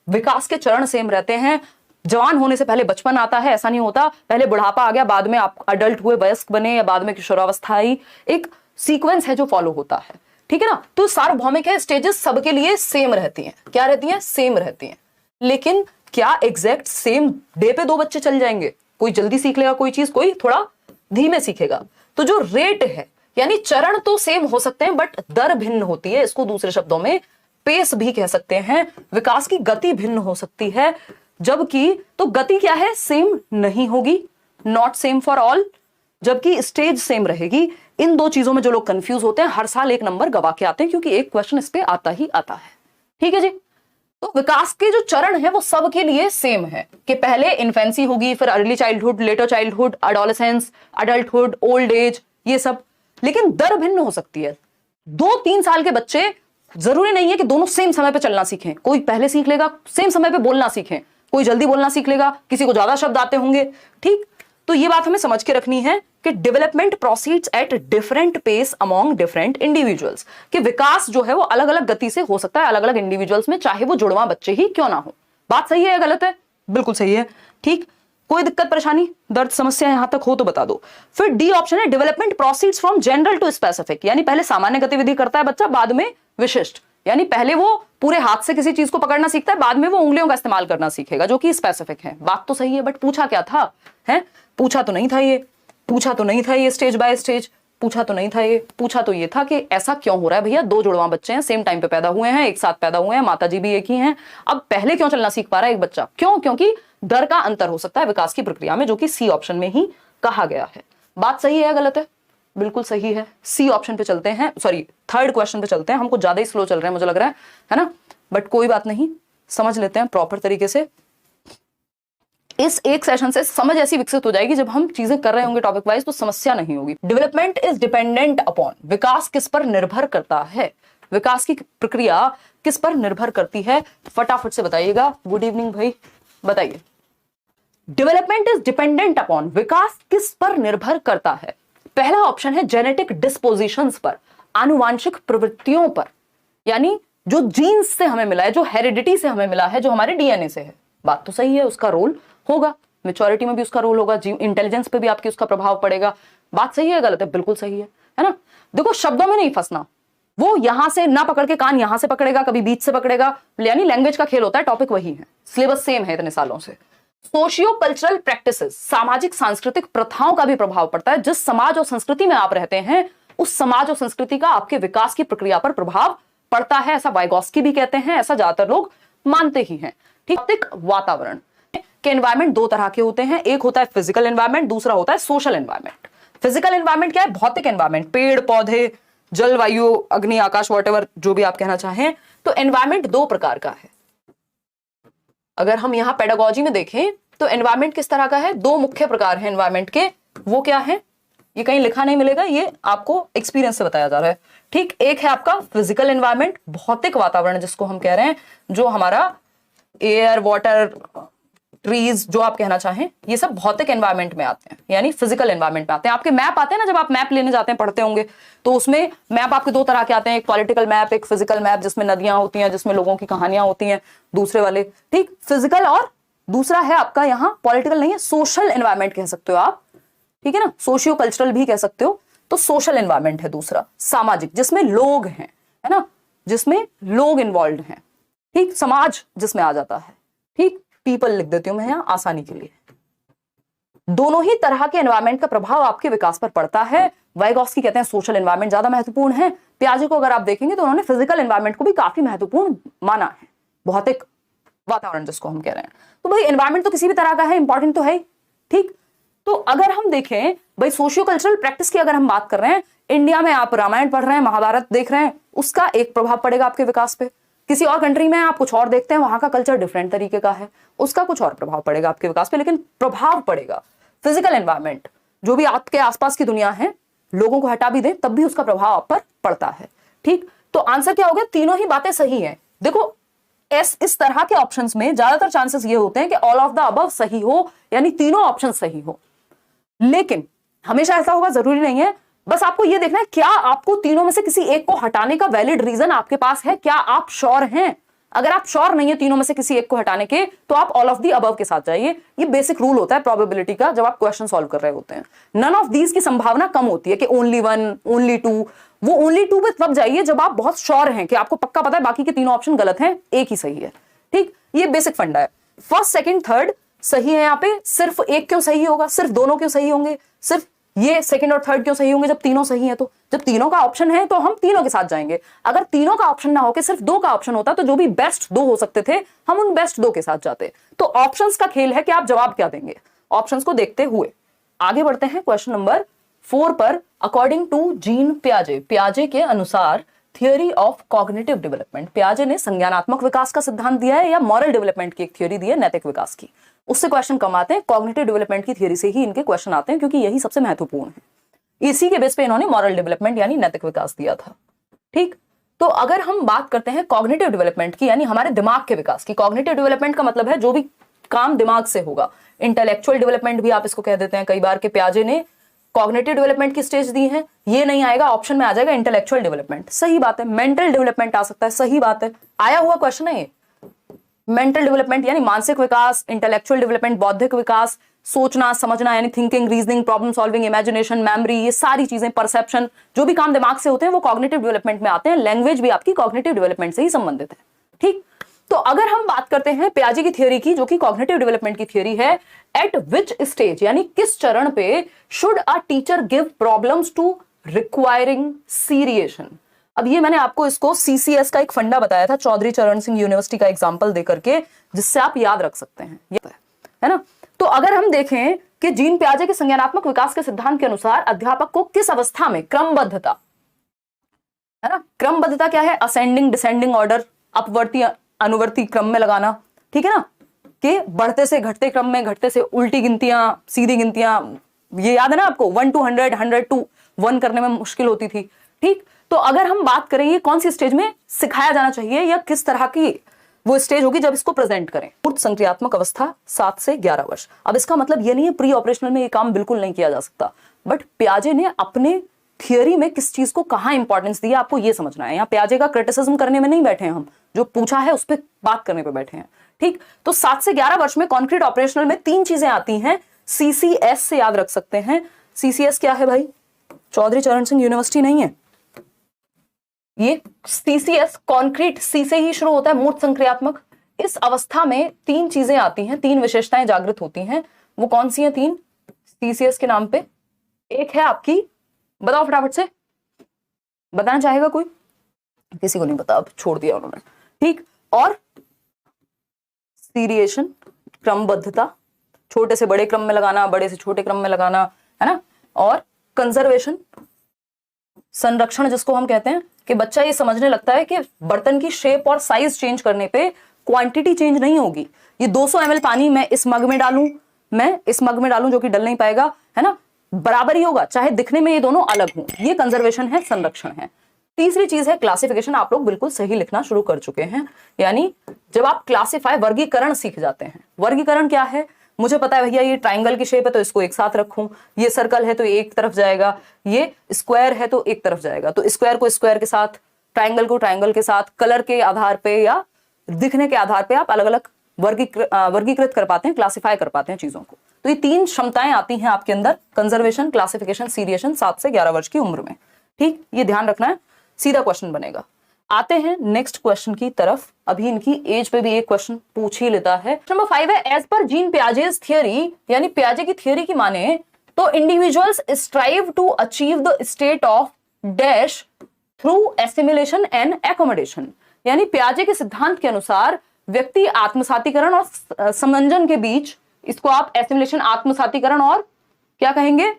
विकास के चरण सेम रहते हैं। जवान होने से पहले बचपन आता है, ऐसा नहीं होता पहले बुढ़ापा आ गया बाद में आप अडल्ट हुए, वयस्क बने, या बाद में किशोरावस्था आई। एक सीक्वेंस है जो फॉलो होता है, ठीक है ना। तो सार्वभौमिक है, स्टेजेस सबके लिए सेम रहती हैं। क्या रहती हैं? सेम रहती हैं। लेकिन क्या एग्जैक्ट सेम डे पे दो बच्चे चल जाएंगे? कोई जल्दी सीख लेगा कोई चीज, कोई थोड़ा धीमे सीखेगा। तो जो रेट है, यानी चरण तो सेम हो सकते हैं बट दर भिन्न होती है। इसको दूसरे शब्दों में पेस भी कह सकते हैं। विकास की गति भिन्न हो सकती है, जबकि तो गति क्या है? सेम नहीं होगी, नॉट सेम फॉर ऑल, जबकि स्टेज सेम रहेगी। इन दो चीजों में जो लोग कंफ्यूज होते हैं हर साल एक नंबर गवा के आते हैं, क्योंकि एक क्वेश्चन इस पे आता ही आता है। ठीक है जी। तो विकास के जो चरण है वो सबके लिए सेम है कि पहले इन्फेंसी होगी, फिर early childhood, letter childhood, adolescence, adulthood, old age, ये सब। लेकिन दर भिन्न हो सकती है। 2-3 साल के बच्चे जरूरी नहीं है कि दोनों सेम समय पे चलना सीखें। कोई पहले सीख लेगा, सेम समय पे बोलना सीखें, कोई जल्दी बोलना सीख लेगा, किसी को ज्यादा शब्द आते होंगे। ठीक, तो ये बात हमें समझ के रखनी है कि development proceeds at different pace among different individuals, कि विकास जो है वो अलग अलग गति से हो सकता है अलग अलग इंडिविजुअल्स में, चाहे वो जुड़वा बच्चे ही क्यों ना हो। बात सही है या गलत है? बिल्कुल सही है। ठीक, कोई दिक्कत परेशानी, दर्द, समस्या यहां तक हो तो बता दो। फिर डी ऑप्शन है, development proceeds from general to specific, यानी पहले सामान्य गतिविधि करता है बच्चा, बाद में विशिष्ट, यानी पहले वो पूरे हाथ से किसी चीज को पकड़ना सीखता है, बाद में वो उंगलियों का इस्तेमाल करना सीखेगा, जो कि स्पेसिफिक है। बात तो सही है, बट पूछा क्या था? है पूछा तो नहीं था ये, पूछा तो नहीं था ये स्टेज बाय स्टेज, पूछा तो नहीं था ये, पूछा तो ये था कि ऐसा क्यों हो रहा है भैया, दो जुड़वा बच्चे हैं, सेम टाइम पे पैदा हुए हैं, एक साथ पैदा हुए हैं, माताजी भी एक ही हैं, अब पहले क्यों चलना सीख पा रहा है एक बच्चा? क्यों? क्योंकि दर का अंतर हो सकता है विकास की प्रक्रिया में, जो कि सी ऑप्शन में ही कहा गया है। बात सही है या गलत है? बिल्कुल सही है। सी ऑप्शन पे चलते हैं, सॉरी थर्ड क्वेश्चन पे चलते हैं। हमको ज्यादा ही स्लो चल रहे हैं मुझे लग रहा है ना, बट कोई बात नहीं, समझ लेते हैं प्रॉपर तरीके से। इस एक सेशन से समझ ऐसी विकसित हो जाएगी, जब हम चीजें कर रहे होंगे टॉपिक वाइज तो समस्या नहीं होगी। डेवलपमेंट इज डिपेंडेंट अपॉन, विकास किस पर निर्भर करता है? विकास की प्रक्रिया किस पर निर्भर करती है? फटाफट से बताइएगा। गुड इवनिंग भाई, बताइए। डेवलपमेंट इज डिपेंडेंट अपॉन, विकास किस पर निर्भर करता है? पहला ऑप्शन है जेनेटिक डिस्पोजिशंस पर, आनुवांशिक प्रवृत्तियों पर, यानी जो जीन्स से हमें मिला है, जो हेरिडिटी से हमें मिला है, जो हमारे डीएनए से है। बात तो सही है, उसका रोल होगा, मैच्योरिटी में भी उसका रोल होगा, इंटेलिजेंस पे भी आपकी उसका प्रभाव पड़ेगा। बात सही है गलत है? बिल्कुल सही है ना। देखो शब्दों में नहीं फंसना, वो यहां से ना पकड़ के कान यहां से पकड़ेगा, कभी बीच से पकड़ेगा, यानी लैंग्वेज का खेल होता है। टॉपिक वही है, सिलेबस सेम है इतने सालों से। सोशियो कल्चरल प्रैक्टिसेस, सामाजिक सांस्कृतिक प्रथाओं का भी प्रभाव पड़ता है। जिस समाज और संस्कृति में आप रहते हैं, उस समाज और संस्कृति का आपके विकास की प्रक्रिया पर प्रभाव पड़ता है, ऐसा वाइगॉस्की भी कहते हैं, ऐसा ज्यादातर लोग मानते ही हैं। ठीक, वातावरण के एनवायरमेंट दो तरह के होते हैं, एक होता है फिजिकल एनवायरमेंट, दूसरा होता है सोशल एनवायरमेंट। फिजिकल एनवायरमेंट क्या है? भौतिक एनवायरमेंट, पेड़ पौधे, जलवायु, अग्नि, आकाश, वॉटएवर जो भी आप कहना चाहें। तो एनवायरमेंट दो प्रकार का है। अगर हम यहां पेडागोजी में देखें तो एनवायरमेंट किस तरह का है? दो मुख्य प्रकार हैं एनवायरमेंट के। वो क्या है? ये कहीं लिखा नहीं मिलेगा, ये आपको एक्सपीरियंस से बताया जा रहा है। ठीक, एक है आपका फिजिकल एनवायरमेंट, भौतिक वातावरण जिसको हम कह रहे हैं, जो हमारा एयर, वाटर, ट्रीज, जो आप कहना चाहें, ये सब भौतिक एनवायरमेंट में आते हैं, यानी फिजिकल एनवायरमेंट में आते हैं। आपके मैप आते हैं ना, जब आप मैप लेने जाते हैं, पढ़ते होंगे, तो उसमें मैप आपके दो तरह के आते हैं, एक पॉलिटिकल मैप, एक फिजिकल मैप, जिसमें नदियां होती हैं, जिसमें लोगों की कहानियां होती हैं, दूसरे वाले। ठीक, फिजिकल, और दूसरा है आपका यहाँ पॉलिटिकल नहीं है, सोशल एनवायरमेंट कह सकते हो आप, ठीक है ना, सोशियो कल्चरल भी कह सकते हो। तो सोशल एनवायरमेंट है दूसरा, सामाजिक, जिसमें लोग हैं, है ना, जिसमें लोग इन्वॉल्व हैं। ठीक, समाज जिसमें आ जाता है। ठीक, पीपल लिख देती हूं मैं यहां आसानी के लिए। दोनों ही तरह के एनवायरमेंट का प्रभाव आपके विकास पर पड़ता है। वाइगॉस्की कहते हैं सोशल एनवायरमेंट ज्यादा महत्वपूर्ण है। पियाजे को अगर आप देखेंगे तो उन्होंने फिजिकल एनवायरमेंट को भी काफी महत्वपूर्ण माना है, भौतिक वातावरण जिसको हम कह रहे हैं। तो भाई एनवायरमेंट तो किसी भी तरह का है, इंपॉर्टेंट तो है। ठीक, तो अगर हम देखें भाई सोशियो कल्चरल प्रैक्टिस की अगर हम बात कर रहे हैं, इंडिया में आप रामायण पढ़ रहे हैं, महाभारत देख रहे हैं, उसका एक प्रभाव पड़ेगा आपके विकास पे। किसी और कंट्री में आप कुछ और देखते हैं, वहां का कल्चर डिफरेंट तरीके का है, उसका कुछ और प्रभाव पड़ेगा आपके विकास पे, लेकिन प्रभाव पड़ेगा। फिजिकल एनवायरमेंट, जो भी आपके आसपास की दुनिया है, लोगों को हटा भी दें तब भी उसका प्रभाव आप पर पड़ता है। ठीक, तो आंसर क्या हो गया? तीनों ही बातें सही हैं। देखो इस तरह के ऑप्शंस में ज्यादातर चांसेस ये होते हैं कि ऑल ऑफ द अबव सही हो, यानी तीनों ऑप्शन सही हो। लेकिन हमेशा ऐसा होगा जरूरी नहीं है। बस आपको यह देखना है क्या आपको तीनों में से किसी एक को हटाने का वैलिड रीजन आपके पास है, क्या आप श्योर हैं? अगर आप श्योर नहीं है तीनों में से किसी एक को हटाने के, तो आप ऑल ऑफ दी अबव के साथ जाइए। ये बेसिक रूल होता है प्रोबेबिलिटी का जब आप क्वेश्चन सॉल्व कर रहे होते हैं। नन ऑफ दीज की संभावना कम होती है कि ओनली वन, ओनली टू। वो ओनली टू पे तब जाइए जब आप बहुत श्योर हैं कि आपको पक्का पता है बाकी के तीनों ऑप्शन गलत हैं, एक ही सही है। ठीक, ये बेसिक फंडा है। फर्स्ट, सेकंड, थर्ड सही है। यहाँ पे सिर्फ एक क्यों सही होगा, सिर्फ दोनों क्यों सही होंगे, सिर्फ ये सेकंड और थर्ड क्यों सही होंगे जब तीनों सही हैं? तो जब तीनों का ऑप्शन है तो हम तीनों के साथ जाएंगे। अगर तीनों का ऑप्शन ना होकर सिर्फ दो का ऑप्शन होता तो जो भी बेस्ट दो हो सकते थे हम उन बेस्ट दो के साथ जाते। तो ऑप्शंस का खेल है कि आप जवाब क्या देंगे। ऑप्शंस को देखते हुए आगे बढ़ते हैं क्वेश्चन नंबर 4 पर। अकॉर्डिंग टू जीन पियाजे, पियाजे के अनुसार थियोरी ऑफ कॉग्निटिव डेवलपमेंट, पियाजे ने संज्ञानात्मक विकास का सिद्धांत दिया है या मॉरल डेवलपमेंट की एक थ्योरी दी है, नैतिक विकास की? उससे क्वेश्चन कम आते हैं। कॉग्निटिव डेवलपमेंट की थ्योरी से ही इनके क्वेश्चन आते हैं क्योंकि यही सबसे महत्वपूर्ण है। इसी के बेस पे इन्होंने मॉरल डेवलपमेंट यानी नैतिक विकास दिया था। ठीक, तो अगर हम बात करते हैं कॉग्निटिव डेवलपमेंट की यानी हमारे दिमाग के विकास की, कॉग्निटिव डेवलपमेंट का मतलब है जो भी काम दिमाग से होगा। इंटेलेक्चुअल डेवलपमेंट भी आप इसको कह देते हैं कई बार के। पियाजे ने कॉग्निटिव डेवलपमेंट की स्टेज दी है, ये नहीं आएगा ऑप्शन में, आ जाएगा इंटेलेक्चुअल डेवलपमेंट, सही बात है। मेंटल डेवलपमेंट आ सकता है, सही बात है, आया हुआ क्वेश्चन है ये। मेंटल डेवलपमेंट यानी मानसिक विकास, इंटेलेक्चुअल डेवलपमेंट बौद्धिक विकास, सोचना समझना यानी thinking, reasoning, problem solving, imagination, memory, ये सारी चीजें, परसेप्शन, जो भी काम दिमाग से होते हैं वो कॉग्निटिव डेवलपमेंट में आते हैं। लैंग्वेज भी आपकी कॉग्निटिव डेवलपमेंट से ही संबंधित है। ठीक, तो अगर हम बात करते हैं पियाजे की थ्योरी की, जो कि कॉग्निटिव डेवलपमेंट की थ्योरी है, एट विच स्टेज यानी किस चरण पे should a teacher give problems to requiring seriation? अब ये मैंने आपको इसको सीसीएस का एक फंडा बताया था, चौधरी चरण सिंह यूनिवर्सिटी का एग्जांपल देकर के, जिससे आप याद रख सकते हैं, ये है ना। तो अगर हम देखें कि जीन पियाजे के संज्ञानात्मक विकास के सिद्धांत के अनुसार अध्यापक को किस अवस्था में क्रमबद्धता, है ना, क्रमबद्धता क्या है? असेंडिंग डिसेंडिंग ऑर्डर, अपवर्ती अनुवर्ती क्रम में लगाना, ठीक है ना, कि बढ़ते से घटते क्रम में, घटते से उल्टी गिनतियां, सीधी गिनतियां, ये याद है ना आपको, 1 to 100, 100 to 1 करने में मुश्किल होती थी। ठीक, तो अगर हम बात करें ये कौन सी स्टेज में सिखाया जाना चाहिए या किस तरह की वो स्टेज होगी जब इसको प्रेजेंट करें? मूर्त संक्रियात्मक अवस्था 7 से 11 वर्ष। अब इसका मतलब ये नहीं है प्री ऑपरेशनल में ये काम बिल्कुल नहीं किया जा सकता, बट पियाजे ने अपने थियरी में किस चीज को कहां इंपॉर्टेंस दी है आपको ये समझना है। यहाँ पियाजे का क्रिटिसिज्म करने में नहीं बैठे हैं हम, जो पूछा है उस पर बात करने पर बैठे हैं। ठीक, तो 7 से 11 वर्ष में कॉन्क्रीट ऑपरेशनल में 3 चीजें आती हैं, सीसीएस से याद रख सकते हैं। सीसीएस क्या है भाई? चौधरी चरण सिंह यूनिवर्सिटी नहीं है ये। सीसीएस कॉन्क्रीट, सी से ही शुरू होता है, मूर्त संक्रियात्मक। इस अवस्था में 3 चीजें आती हैं, 3 विशेषताएं जागृत होती हैं। वो कौन सी हैं 3 सीसीएस के नाम पे? एक है आपकी, बताओ फटाफट से, बताना चाहेगा कोई? किसी को नहीं पता, अब छोड़ दिया उन्होंने। ठीक, और सीरिएशन क्रमबद्धता, छोटे से बड़े क्रम में लगाना, बड़े से छोटे क्रम में लगाना, है ना, और कंजर्वेशन संरक्षण, जिसको हम कहते हैं कि बच्चा ये समझने लगता है कि बर्तन की शेप और साइज चेंज करने पे क्वांटिटी चेंज नहीं होगी। ये 200 ml पानी मैं इस मग में डालूं, मैं इस मग में डालूं जो कि डल नहीं पाएगा, है ना, बराबर ही होगा, चाहे दिखने में ये दोनों अलग हों। ये कंजर्वेशन है, संरक्षण है। तीसरी चीज है क्लासिफिकेशन। आप लोग बिल्कुल सही लिखना शुरू कर चुके हैं, यानी जब आप क्लासिफाई, वर्गीकरण सीख जाते हैं। वर्गीकरण क्या है? मुझे पता है भैया ये ट्राइंगल की शेप है तो इसको एक साथ रखूं, ये सर्कल है तो एक तरफ जाएगा, ये स्क्वायर है तो एक तरफ जाएगा, तो स्क्वायर को स्क्वायर के साथ, ट्राइंगल को ट्राइंगल के साथ, कलर के आधार पे या दिखने के आधार पे आप अलग अलग वर्गीकृत कर पाते हैं, क्लासिफाई कर पाते हैं चीजों को। तो ये 3 क्षमताएं आती हैं आपके अंदर, कंजर्वेशन, क्लासिफिकेशन, सीरिएशन, 7 से 11 वर्ष की उम्र में। ठीक, ये ध्यान रखना है, सीधा क्वेश्चन बनेगा। आते हैं नेक्स्ट क्वेश्चन की तरफ। अभी इनकी एज पे भी एक क्वेश्चन पूछ ही लेता है। नंबर 5 है, as per gene Piaget's theory, यानी पियाजे की थियरी की माने तो individuals strive to achieve the state of dash through assimilation and accommodation, यानी पियाजे के सिद्धांत के अनुसार व्यक्ति आत्मसातीकरण और समंजन के बीच, इसको आप एसिमिलेशन, आत्मसातीकरण और क्या कहेंगे,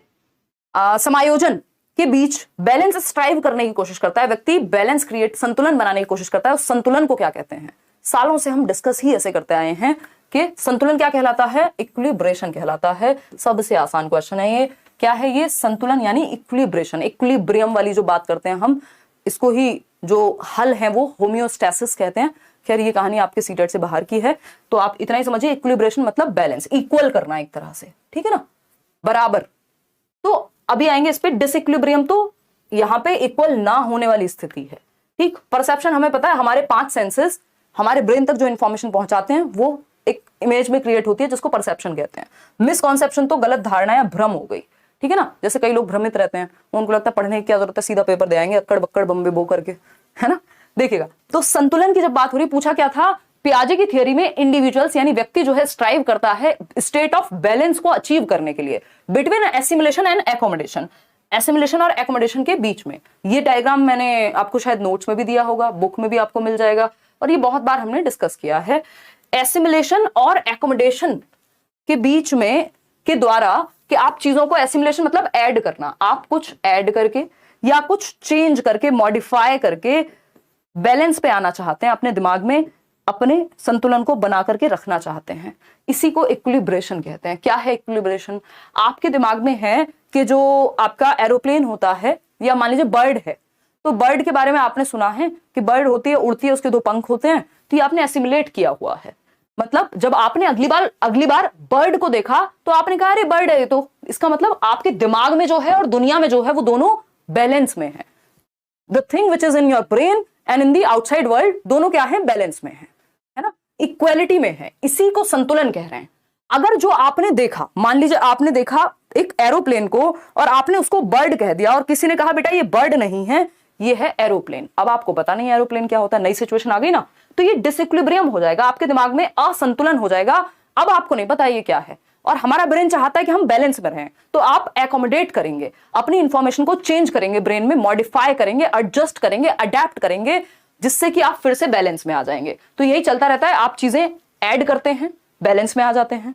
समायोजन के बीच बैलेंस स्ट्राइव करने की कोशिश करता है। व्यक्ति बैलेंस क्रिएट, संतुलन बनाने की कोशिश करता है। उस संतुलन को क्या कहते हैं? सालों से हम डिस्कस ही ऐसे करते आए हैं कि संतुलन क्या कहलाता है? इक्विलिब्रेशन कहलाता है। सबसे आसान क्वेश्चन है ये, क्या है ये? संतुलन यानी इक्विलिब्रेशन, इक्विलिब्रियम वाली जो बात करते हैं हम, इसको ही जो हल है वो होम्योस्टैसिस कहते हैं। खैर ये कहानी आपके सीटेट से बाहर की है, तो आप इतना ही समझिए, इक्विलिब्रेशन मतलब बैलेंस, इक्वल करना एक तरह से, ठीक है ना, बराबर। तो अभी आएंगे इस पे डिसइक्विलिब्रियम, तो यहाँ पे इक्वल ना होने वाली स्थिति है, ठीक। परसेप्शन हमें पता है, हमारे 5 सेंसेस हमारे ब्रेन तक जो इंफॉर्मेशन पहुंचाते हैं वो एक इमेज में क्रिएट होती है जिसको परसेप्शन कहते हैं। मिसकॉन्सेप्शन तो गलत धारणा या भ्रम हो गई, ठीक है ना। जैसे कई लोग भ्रमित रहते हैं, उनको लगता है पढ़ने की क्या जरूरत है, सीधा पेपर दे आएंगे अक्कड़ बक्कड़ बम्बे बो करके, है ना। देखिएगा, तो संतुलन की जब बात हो रही, पूछा क्या था, पियाजे की थियरी में इंडिविजुअल्स यानी व्यक्ति जो है स्ट्राइव करता है स्टेट ऑफ बैलेंस को अचीव करने के लिए between assimilation and accommodation, assimilation और एकोमोडेशन के बीच में। ये डायग्राम मैंने आपको शायद नोट्स में भी दिया होगा, बुक में भी आपको मिल जाएगा, और ये बहुत बार हमने डिस्कस किया है। एसिमिलेशन और एकोमोडेशन के बीच में के द्वारा कि आप चीजों को, एसिमिलेशन मतलब ऐड करना, आप कुछ ऐड करके या कुछ चेंज करके, मॉडिफाई करके बैलेंस पे आना चाहते हैं, अपने दिमाग में अपने संतुलन को बना करके रखना चाहते हैं। इसी को इक्विलिब्रेशन कहते हैं। क्या है इक्विलिब्रेशन? आपके दिमाग में है कि जो आपका एरोप्लेन होता है, या मान लीजिए बर्ड है, तो बर्ड के बारे में आपने सुना है कि बर्ड होती है, उड़ती है, उसके 2 पंख होते हैं, तो ये आपने एसिमिलेट किया हुआ है। मतलब जब आपने अगली बार बर्ड को देखा तो आपने कहा अरे बर्ड है, तो इसका मतलब आपके दिमाग में जो है और दुनिया में जो है वो दोनों बैलेंस में है। The thing which is in your brain and in the outside world, दोनों क्या है? बैलेंस में है ना, इक्वालिटी में है। इसी को संतुलन कह रहे हैं। अगर जो आपने देखा, मान लीजिए आपने देखा एक एरोप्लेन को और आपने उसको बर्ड कह दिया, और किसी ने कहा बेटा ये बर्ड नहीं है, ये है एरोप्लेन। अब आपको पता नहीं एरोप्लेन क्या होता है, नई सिचुएशन आ गई ना, तो ये डिसइक्विलिब्रियम हो जाएगा, आपके दिमाग में असंतुलन हो जाएगा। अब आपको नहीं पता ये क्या है, और हमारा ब्रेन चाहता है कि हम बैलेंस में रहें, तो आप एकोमोडेट करेंगे, अपनी इंफॉर्मेशन को चेंज करेंगे, ब्रेन में मॉडिफाई करेंगे, एडजस्ट करेंगे, अडेप्ट करेंगे, जिससे कि आप फिर से बैलेंस में आ जाएंगे। तो यही चलता रहता है, आप चीजें ऐड करते हैं, बैलेंस में आ जाते हैं।